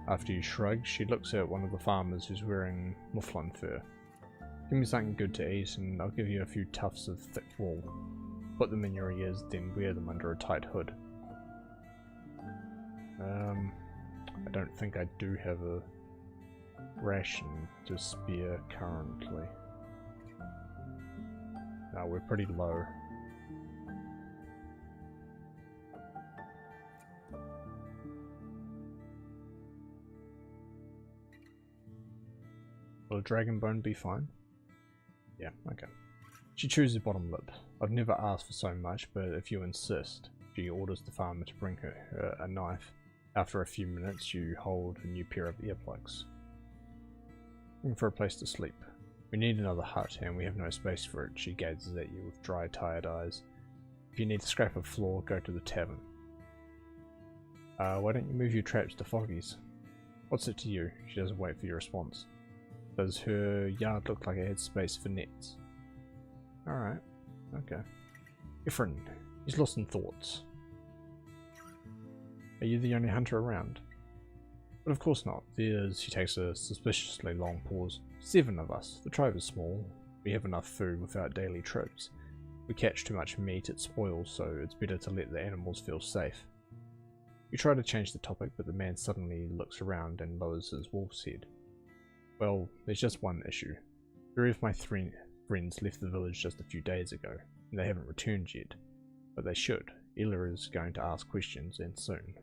After you shrug, she looks at one of the farmers who's wearing mufflon fur. "Give me something good to eat and I'll give you a few tufts of thick wool. Put them in your ears, then wear them under a tight hood." I don't think I do have a ration to spare currently. No, we're pretty low. Will a dragon bone be fine? Yeah, okay. She chews her bottom lip. "I've never asked for so much, but if you insist," she orders the farmer to bring her a knife. After a few minutes, you hold a new pair of earplugs. "Looking for a place to sleep. We need another hut, and we have no space for it." She gazes at you with dry, tired eyes. "If you need a scrap of floor, go to the tavern." Why don't you move your traps to Foggy's?" "What's it to you?" She doesn't wait for your response. "Does her yard look like it had space for nets?" "Alright, okay." "Your friend, he's lost in thoughts." "Are you the only hunter around?" "But of course not. There's," she takes a suspiciously long pause, "7 of us. The tribe is small. We have enough food without daily trips. We catch too much meat, it spoils, so it's better to let the animals feel safe." You try to change the topic, but the man suddenly looks around and lowers his wolf's head. "Well, there's just one issue. 3 of my friends left the village just a few days ago, and they haven't returned yet. But they should. Ela is going to ask questions, and soon."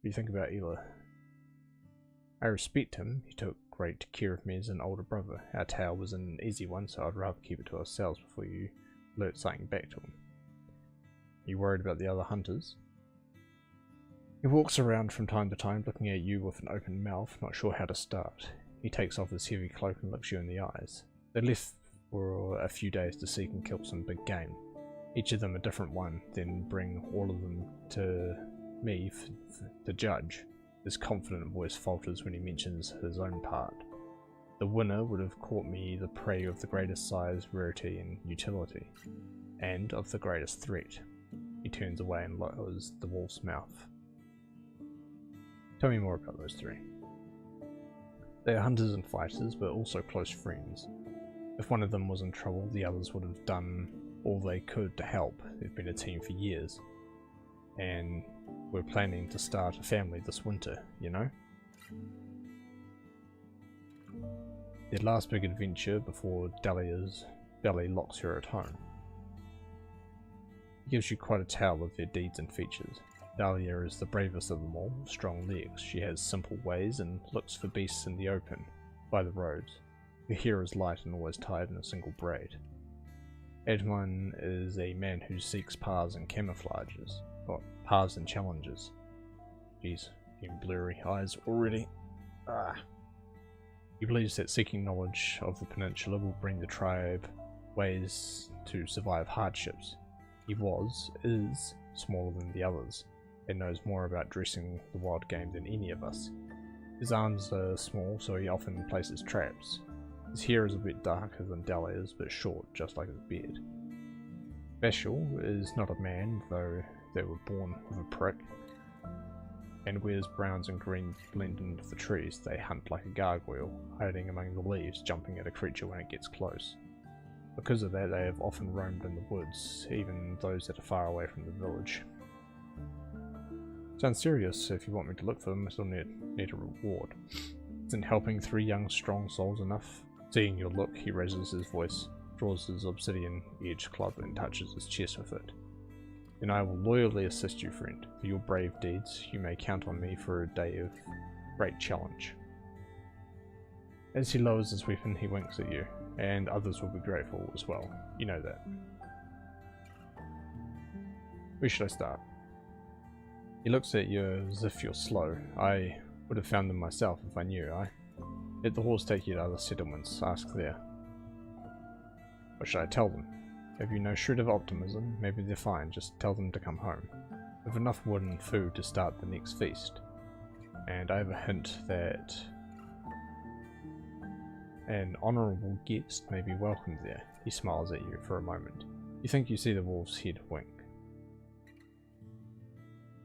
What do you think about Ela? "I respect him. He took great care of me as an older brother. Our tale was an easy one, so I'd rather keep it to ourselves before you alert something back to him." "You worried about the other hunters?" He walks around from time to time, looking at you with an open mouth, not sure how to start. He takes off his heavy cloak and looks you in the eyes. "They left for a few days to seek and kill some big game. Each of them a different one, then bring all of them to me to judge." His confident voice falters when he mentions his own part. "The winner would have caught me the prey of the greatest size, rarity, and utility, and of the greatest threat." He turns away and lowers the wolf's mouth. "Tell me more about those 3. "They are hunters and fighters, but also close friends. If one of them was in trouble, the others would have done all they could to help. They've been a team for years. And we're planning to start a family this winter, you know?" their last big adventure before Dahlia's belly locks her at home. He gives you quite a tale of their deeds and features. Dahlia is the bravest of them all, with strong legs. She has simple ways and looks for beasts in the open, by the roads. Her hair is light and always tied in a single braid. Edmund is a man who seeks paths and camouflages, or paths and challenges. Jeez, getting blurry eyes already. He believes that seeking knowledge of the peninsula will bring the tribe ways to survive hardships. He is smaller than the others, and knows more about dressing the wild game than any of us. His arms are small, so he often places traps. His hair is a bit darker than Dahlia's, but short, just like his beard. Vashel is not a man, though they were born with a prick, and wears browns and greens blend into the trees. They hunt like a gargoyle, hiding among the leaves, jumping at a creature when it gets close. Because of that, they have often roamed in the woods, even those that are far away from the village. Sounds serious. If you want me to look for them, I still need a reward. Isn't helping 3 young strong souls enough? Seeing your look, he raises his voice, draws his obsidian-edged club and touches his chest with it. Then I will loyally assist you, friend. For your brave deeds, you may count on me for a day of great challenge. As he lowers his weapon, he winks at you, and others will be grateful as well. You know that. Where should I start? He looks at you as if you're slow. I would have found them myself if I knew. Let the horse take you to other settlements. Ask there. What should I tell them? Have you no shred of optimism? Maybe they're fine. Just tell them to come home. We have enough wood and food to start the next feast. And I have a hint that an honourable guest may be welcomed there. He smiles at you for a moment. You think you see the wolf's head wink.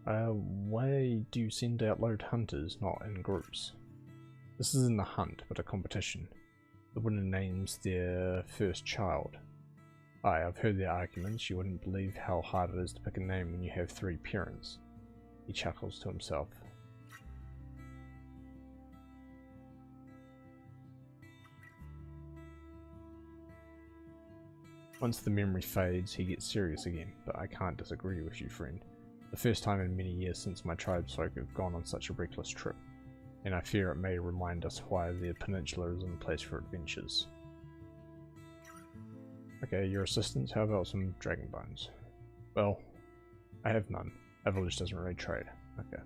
Why do you send out load hunters, not in groups? This isn't a hunt, but a competition. The winner names their first child. I've heard their arguments. You wouldn't believe how hard it is to pick a name when you have 3 parents. He chuckles to himself. Once the memory fades, he gets serious again, but I can't disagree with you, friend. The first time in many years since my tribesfolk have gone on such a reckless trip, and I fear it may remind us why the peninsula is in a place for adventures. Okay, your assistants, how about some dragon bones? Well, I have none. Our village doesn't really trade. Okay.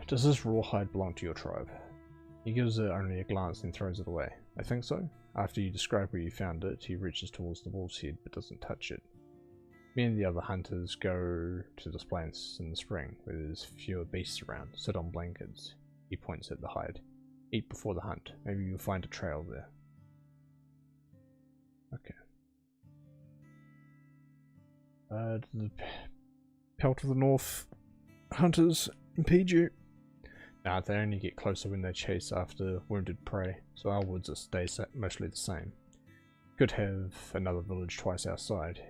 Does this rawhide belong to your tribe? He gives it only a glance and throws it away. I think so. After you describe where you found it, he reaches towards the wolf's head but doesn't touch it. Me and the other hunters go to this place in the spring, where there's fewer beasts around. Sit on blankets. He points at the hide. Eat before the hunt. Maybe you'll find a trail there. Okay. Do the Pelt of the North hunters impede you? Nah, they only get closer when they chase after wounded prey, so our woods stay mostly the same. Could have another village twice our side.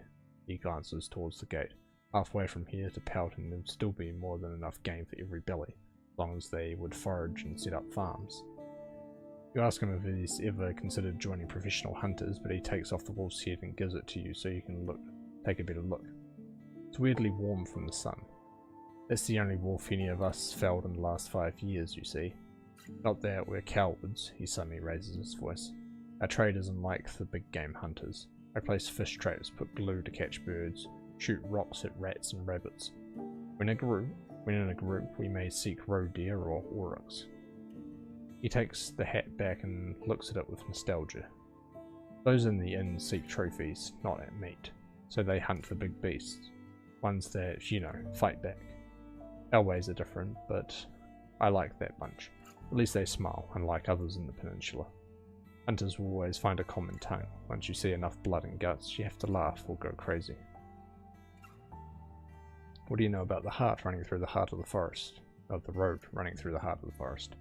He glances towards the gate. Halfway from here to Pelton there'd still be more than enough game for every belly, as long as they would forage and set up farms. You ask him if he's ever considered joining professional hunters, but he takes off the wolf's head and gives it to you so you can take a better look. It's weirdly warm from the sun. That's the only wolf any of us felled in the last 5 years, you see. Not that we're cowards, he suddenly raises his voice. Our trade isn't like the big game hunters. I place fish traps, put glue to catch birds, shoot rocks at rats and rabbits. When in a group, we may seek roe deer or aurochs. He takes the hat back and looks at it with nostalgia. Those in the inn seek trophies, not at meat, so they hunt for big beasts, ones that, you know, fight back. Our ways are different, but I like that bunch. At least they smile, unlike others in the peninsula. Hunters will always find a common tongue. Once you see enough blood and guts, you have to laugh or go crazy. What do you know about the heart running through the heart of the forest? Of the road running through the heart of the forest?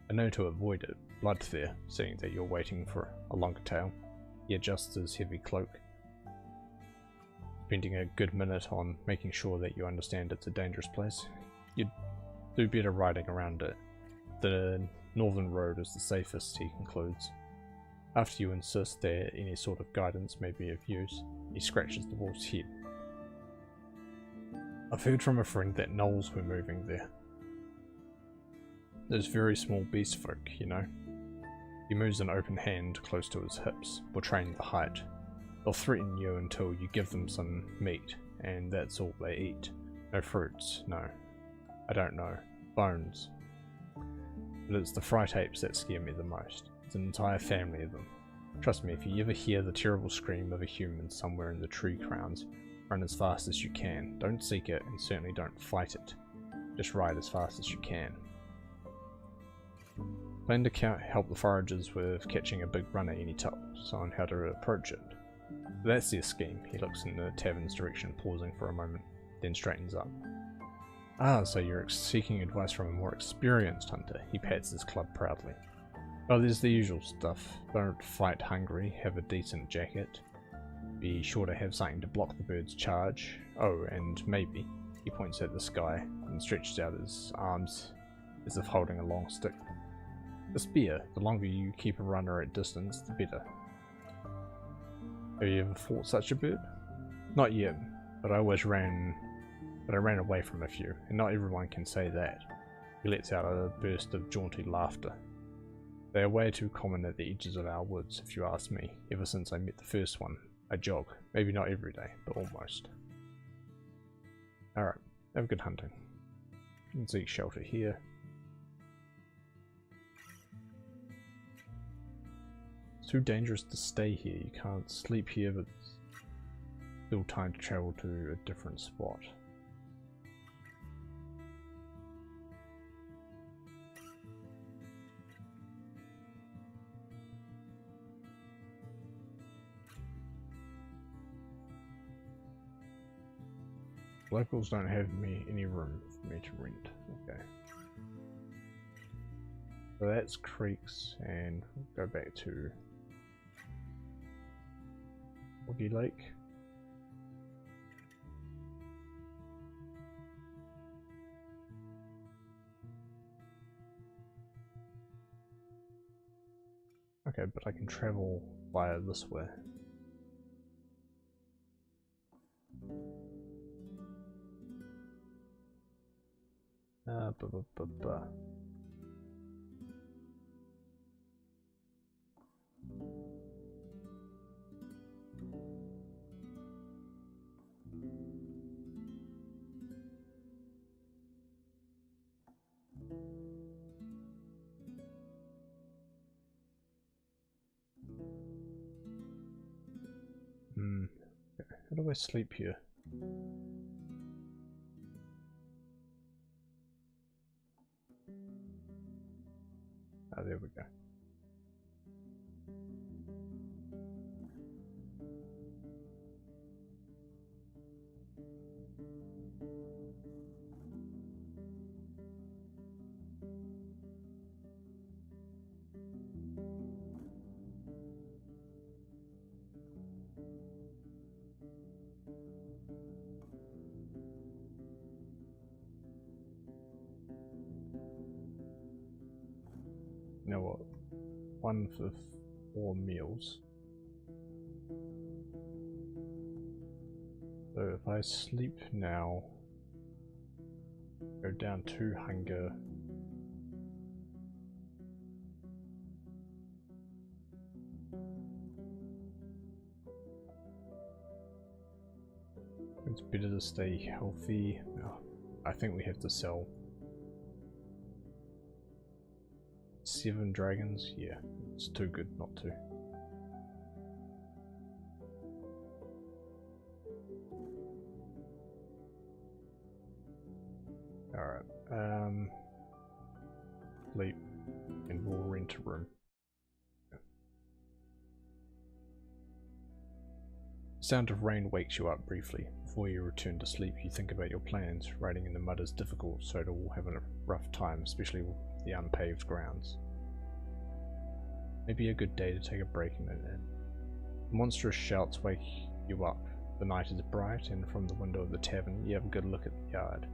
I know to avoid it. Blood there, seeing that you're waiting for a longer tale. He adjusts his heavy cloak, spending a good minute on making sure that you understand it's a dangerous place. You'd do better riding around it. The Northern Road is the safest, he concludes. After you insist that any sort of guidance may be of use, he scratches the wolf's head. I've heard from a friend that gnolls were moving there. Those very small beast folk, you know. He moves an open hand close to his hips, portraying the height. They'll threaten you until you give them some meat, and that's all they eat. No fruits, no. I don't know. Bones. But it's the fright apes that scare me the most. It's an entire family of them. Trust me, if you ever hear the terrible scream of a human somewhere in the tree crowns, run as fast as you can. Don't seek it, and certainly don't fight it. Just ride as fast as you can. Plan to help the foragers with catching a big runner any tips on how to approach it. So that's their scheme. He looks in the tavern's direction, pausing for a moment, then straightens up. Ah, so you're seeking advice from a more experienced hunter. He pats his club proudly. Well, there's the usual stuff. Don't fight hungry, have a decent jacket. Be sure to have something to block the bird's charge. Oh, and maybe, he points at the sky and stretches out his arms as if holding a long stick. A spear. The longer you keep a runner at distance, the better. Have you ever fought such a bird? Not yet, but I ran away from a few, and not everyone can say that. He lets out a burst of jaunty laughter. They are way too common at the edges of our woods, if you ask me. Ever since I met the first one, I jog. Maybe not every day, but almost. Alright, have good hunting. You can seek shelter here. It's too dangerous to stay here. You can't sleep here, but still time to travel to a different spot. Locals don't have any room for me to rent. Okay. So that's creeks, and we'll go back to Boggy Lake. Okay, but I can travel via this way. Okay. How do I sleep here? Ah, there we go. You know what? 1 for 4 meals. So if I sleep now, go down 2 hunger. It's better to stay healthy. Oh, I think we have to sell 7 dragons. Yeah, it's too good not to. Alright, sleep, and we'll rent a room. The sound of rain wakes you up briefly. Before you return to sleep, you think about your plans. Riding in the mud is difficult, so it will have a rough time, especially with the unpaved grounds. Maybe a good day to take a break in it. The monstrous shouts wake you up. The night is bright, and from the window of the tavern you have a good look at the yard.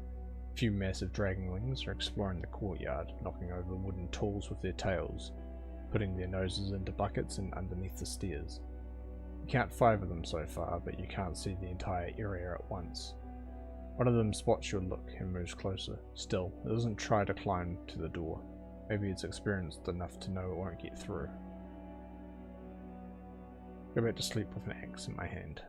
A few massive dragonlings are exploring the courtyard, knocking over wooden tools with their tails, putting their noses into buckets and underneath the stairs. You count 5 of them so far, but you can't see the entire area at once. One of them spots your look and moves closer. Still, it doesn't try to climb to the door. Maybe it's experienced enough to know it won't get through. Go back to sleep with an axe in my hand.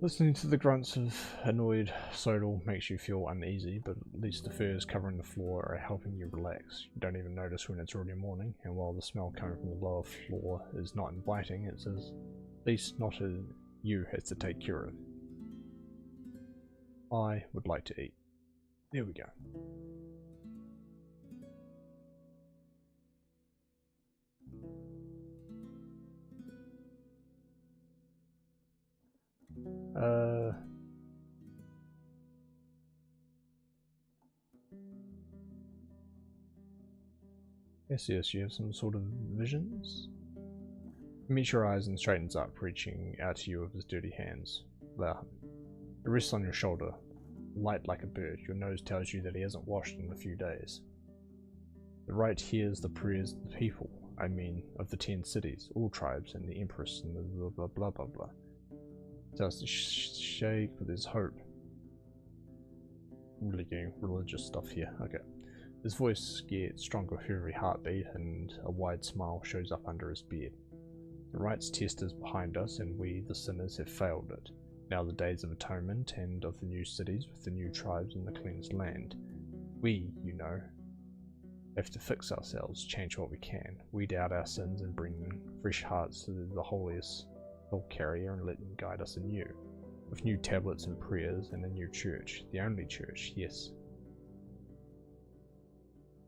Listening to the grunts of annoyed Sodal makes you feel uneasy, but at least the furs covering the floor are helping you relax. You don't even notice when it's already morning, and while the smell coming from the lower floor is not inviting, it's at least not a you has to take care of. I would like to eat. There we go. Yes, you have some sort of visions? He meets your eyes and straightens up, reaching out to you with his dirty hands. There. It rests on your shoulder, light like a bird. Your nose tells you that he hasn't washed in a few days. The right hears the prayers of the people, I mean, of the 10 cities, all tribes, and the Empress, and the blah blah blah blah blah. Starts to shake with his hope. Really getting religious stuff here. Okay. His voice gets stronger with every heartbeat, and a wide smile shows up under his beard. The right's test is behind us, and we, the sinners, have failed it. Now the days of atonement and of the new cities with the new tribes and the cleansed land. We, you know, have to fix ourselves, change what we can, weed out our sins and bring fresh hearts to the holiest Hill Carrier and let them guide us anew, with new tablets and prayers and a new church, the only church, yes.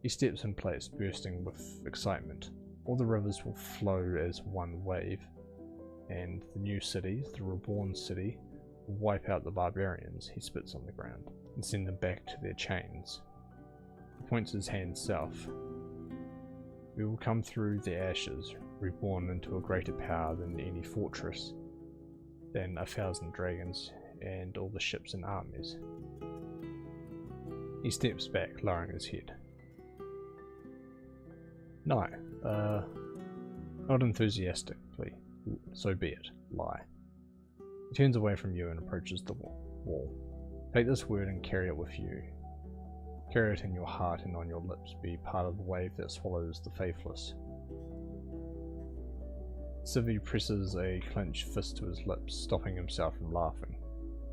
He steps in place, bursting with excitement. All the rivers will flow as one wave, and the new cities, the reborn city, will wipe out the barbarians. He spits on the ground and send them back to their chains. He points his hand south. We will come through the ashes, reborn into a greater power than any fortress, than 1,000 dragons and all the ships and armies. He steps back, lowering his head. No, not enthusiastically. So be it. Lie. He turns away from you and approaches the wall. Take this word and carry it with you. Carry it in your heart and on your lips. Be part of the wave that swallows the faithless. Civi presses a clenched fist to his lips, stopping himself from laughing,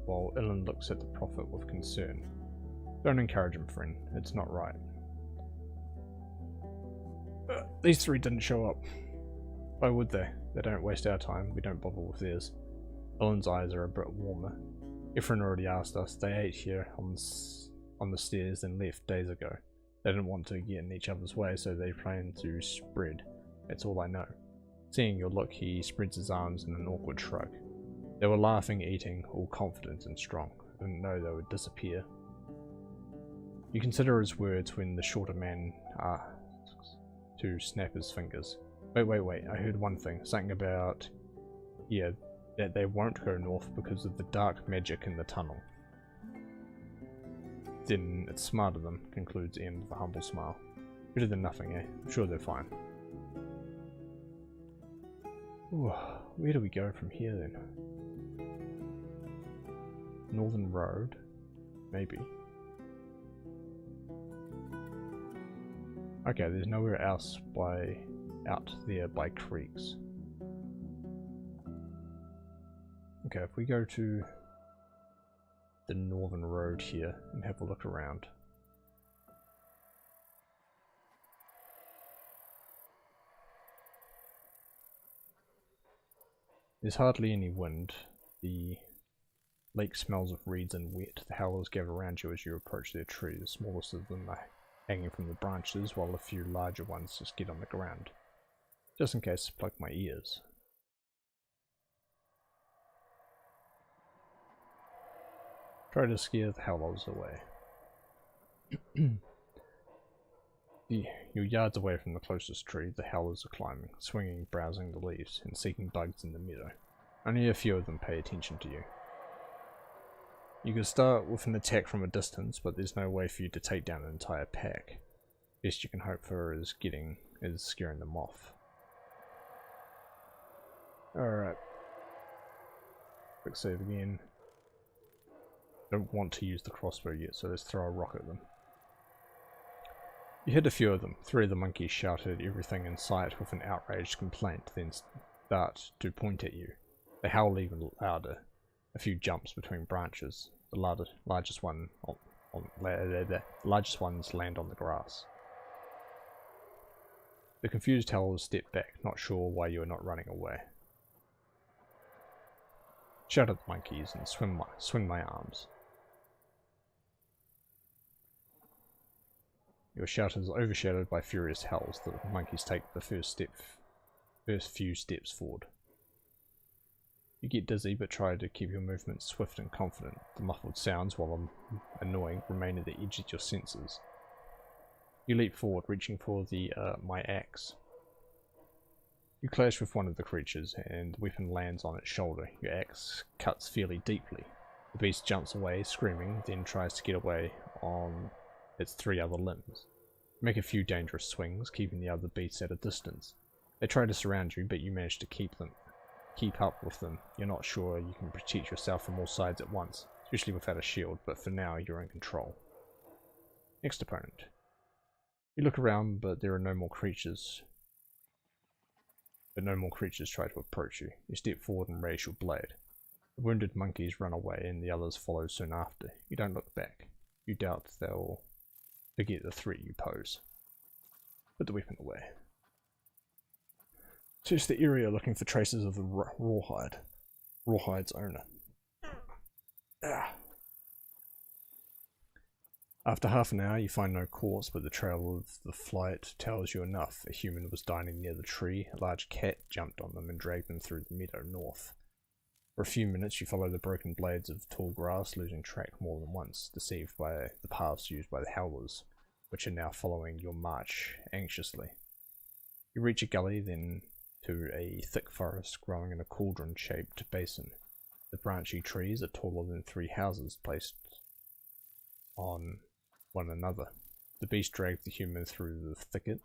while Ilan looks at the prophet with concern. Don't encourage him, friend. It's not right. These 3 didn't show up. Why would they? They don't waste our time. We don't bother with theirs. Ilan's eyes are a bit warmer. Efren already asked us. They ate here on the stairs and left days ago. They didn't want to get in each other's way, so they planned to spread. That's all I know. Seeing your look, he spreads his arms in an awkward shrug. They were laughing, eating, all confident and strong. I didn't know they would disappear. You consider his words when the shorter man to snap his fingers. Wait, I heard one thing. Something about, yeah, that they won't go north because of the dark magic in the tunnel. Then it's smart of them, concludes Ian with a humble smile. Better than nothing, eh? I'm sure they're fine. Ooh, where do we go from here then? Northern Road? Maybe. Okay, there's nowhere else out there by creeks. Okay, if we go to the Northern Road here and have a look around. There's hardly any wind. The lake smells of reeds and wet. The howlers gather around you as you approach their tree. The smallest of them are hanging from the branches, while a few larger ones just get on the ground. Just in case I plug my ears. Try to scare the howlers away. You're yards away from the closest tree. The howlers are climbing, swinging, browsing the leaves, and seeking bugs in the meadow. Only a few of them pay attention to you. You can start with an attack from a distance, but there's no way for you to take down an entire pack. Best you can hope for is scaring them off. Alright. Quick save again. Don't want to use the crossbow yet, so let's throw a rock at them. You hit a few of them. 3 of the monkeys shouted everything in sight with an outraged complaint, then start to point at you. They howl even louder. A few jumps between branches. The largest ones land on the grass. The confused howlers step back, not sure why you are not running away. Shout at the monkeys and swing my arms. Your shout is overshadowed by furious howls. The monkeys take the first few steps forward. You get dizzy, but try to keep your movements swift and confident. The muffled sounds, while annoying, remain at the edge of your senses. You leap forward, reaching for my axe. You clash with one of the creatures, and the weapon lands on its shoulder. Your axe cuts fairly deeply. The beast jumps away, screaming, then tries to get away on its 3 other limbs. You make a few dangerous swings, keeping the other beasts at a distance. They try to surround you, but you manage to keep up with them. You're not sure you can protect yourself from all sides at once, especially without a shield, but for now you're in control. Next opponent. You look around, but there are no more creatures. No more creatures try to approach you. You step forward and raise your blade. The wounded monkeys run away, and the others follow soon after. You don't look back. You doubt they'll forget the threat you pose. Put the weapon away. Search the area looking for traces of the rawhide's owner. After half an hour you find no corpse, but the trail of the flight tells you enough. A human was dining near the tree. A large cat jumped on them and dragged them through the meadow north. For a few minutes you follow the broken blades of tall grass, losing track more than once, deceived by the paths used by the howlers, which are now following your march anxiously. You reach a gully, then to a thick forest growing in a cauldron-shaped basin. The branchy trees are taller than 3 houses placed on one another. The beast dragged the human through the thicket,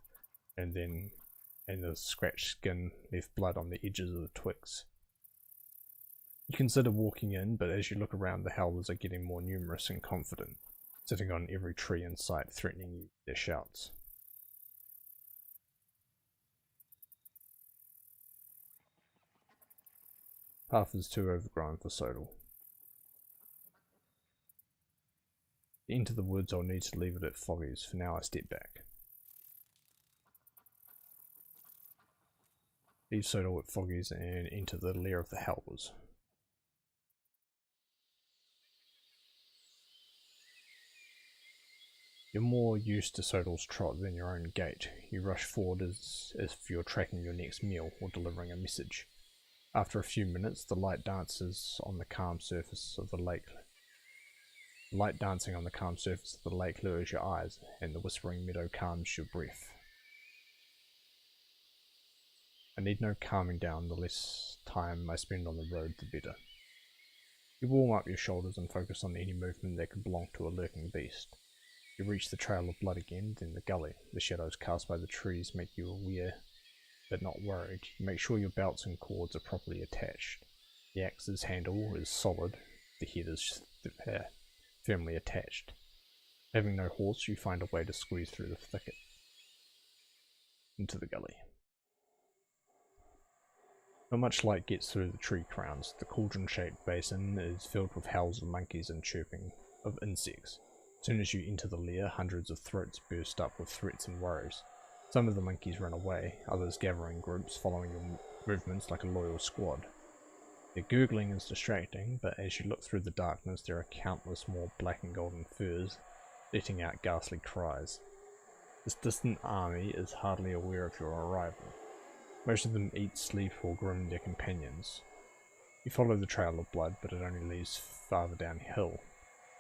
and the scratched skin left blood on the edges of the twigs. You consider walking in, but as you look around, the howlers are getting more numerous and confident, sitting on every tree in sight, threatening you with their shouts. Path is too overgrown for Sodal. To enter the woods, I'll need to leave it at Foggy's. For now, I step back. Leave Sodal at Foggy's and enter the lair of the howlers. You're more used to Sodal's trot than your own gait. You rush forward as if you're tracking your next meal or delivering a message. After a few minutes, the light dances on the calm surface of the lake. Light dancing on the calm surface of the lake lures your eyes, and the whispering meadow calms your breath. I need no calming down. The less time I spend on the road, the better. You warm up your shoulders and focus on any movement that could belong to a lurking beast. You reach the trail of blood again, then the gully. The shadows cast by the trees make you aware, but not worried. You make sure your belts and cords are properly attached. The axe's handle is solid, the head is firmly attached. Having no horse, you find a way to squeeze through the thicket into the gully. Not much light gets through the tree crowns. The cauldron-shaped basin is filled with howls of monkeys and chirping of insects. As soon as you enter the lair, hundreds of throats burst up with threats and worries. Some of the monkeys run away, others gather in groups, following your movements like a loyal squad. Their gurgling is distracting, but as you look through the darkness, there are countless more black and golden furs, letting out ghastly cries. This distant army is hardly aware of your arrival. Most of them eat, sleep, or groom their companions. You follow the trail of blood, but it only leads farther downhill.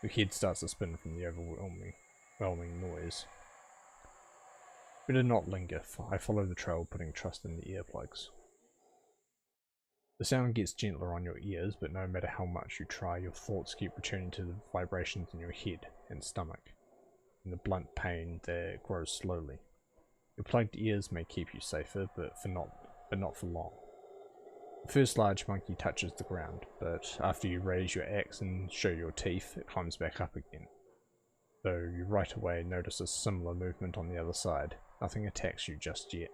Your head starts to spin from the overwhelming noise. Better not linger. I follow the trail, putting trust in the earplugs. The sound gets gentler on your ears, but no matter how much you try, your thoughts keep returning to the vibrations in your head and stomach, and the blunt pain that grows slowly. Your plugged ears may keep you safer, but not for long. The first large monkey touches the ground, but after you raise your axe and show your teeth, it climbs back up again. Though you right away notice a similar movement on the other side, nothing attacks you just yet.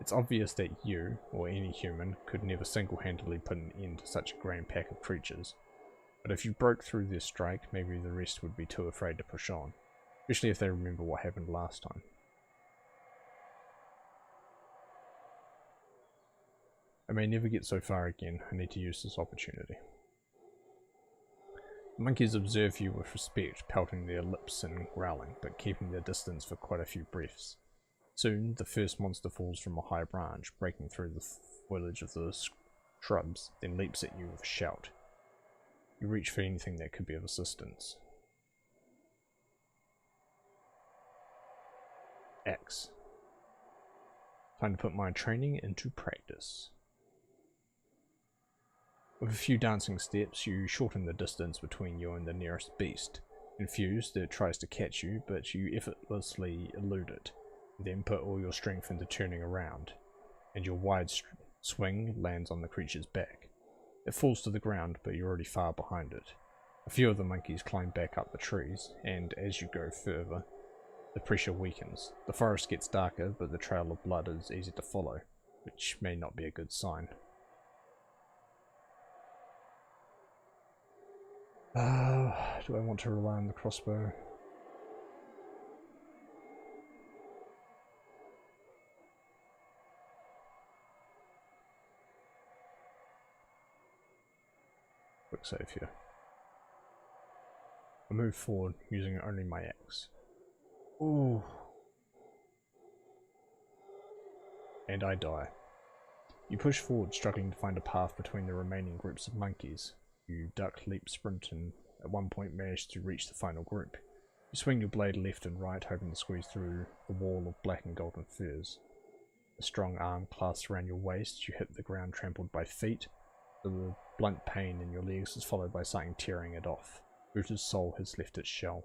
It's obvious that you, or any human, could never single-handedly put an end to such a grand pack of creatures, but if you broke through their strike, maybe the rest would be too afraid to push on, especially if they remember what happened last time. I may never get so far again. I need to use this opportunity. The monkeys observe you with respect, pelting their lips and growling, but keeping their distance for quite a few breaths. Soon, the first monster falls from a high branch, breaking through the foliage of the shrubs, then leaps at you with a shout. You reach for anything that could be of assistance. Axe. Time to put my training into practice. With a few dancing steps, you shorten the distance between you and the nearest beast. Confused, it tries to catch you, but you effortlessly elude it. Then put all your strength into turning around, and your wide swing lands on the creature's back. It falls to the ground, but you're already far behind it. A few of the monkeys climb back up the trees, and as you go further, the pressure weakens. The forest gets darker, but the trail of blood is easy to follow, which may not be a good sign. Do I want to rely on the crossbow? Quick save here. I move forward using only my axe. Ooh. And I die. You push forward, struggling to find a path between the remaining groups of monkeys. You duck, leap, sprint, and at one point manage to reach the final group. You swing your blade left and right, hoping to squeeze through the wall of black and golden furs. A strong arm clasped around your waist, you hit the ground trampled by feet. The blunt pain in your legs is followed by something tearing it off. Rooter's soul has left its shell.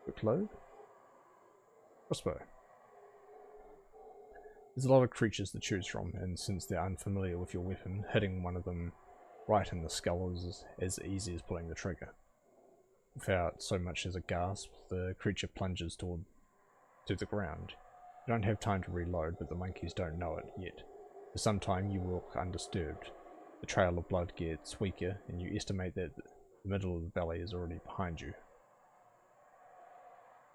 Quick load. Crossbow. There's a lot of creatures to choose from, and since they're unfamiliar with your weapon, hitting one of them right in the skull is as easy as pulling the trigger. Without so much as a gasp, the creature plunges to the ground. You don't have time to reload, but the monkeys don't know it yet. For some time you walk undisturbed. The trail of blood gets weaker, and you estimate that the middle of the valley is already behind you.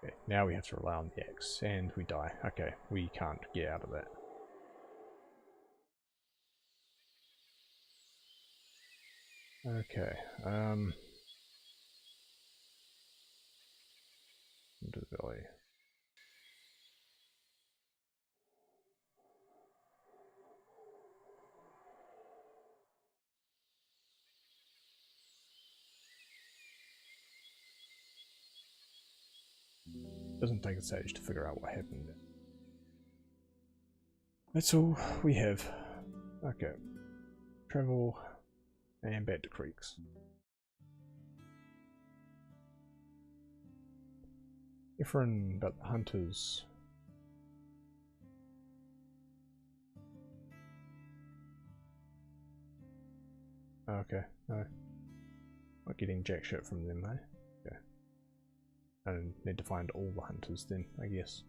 Okay, now we have to rely on the axe, and we die. Okay, we can't get out of that. Okay, into the valley. Doesn't take a sage to figure out what happened there. That's all we have. Okay. Travel and back to creeks. Different about the hunters. Okay, no. Not getting jack shit from them, eh? Okay. I need to find all the hunters then, I guess.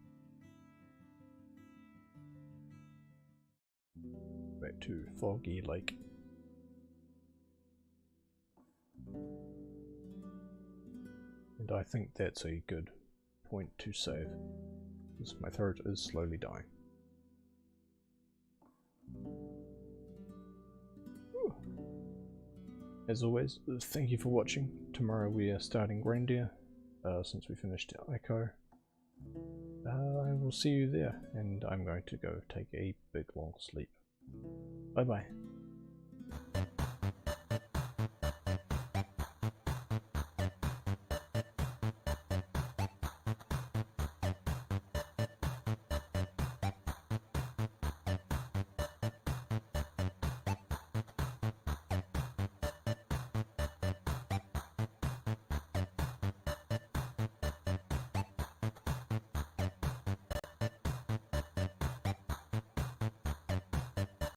Back to Foggy Lake. And I think that's a good point to save, because my throat is slowly dying. Whew. As always, thank you for watching. Tomorrow we are starting Grandia, since we finished Ico. I will see you there, and I'm going to go take a big long sleep. Bye bye.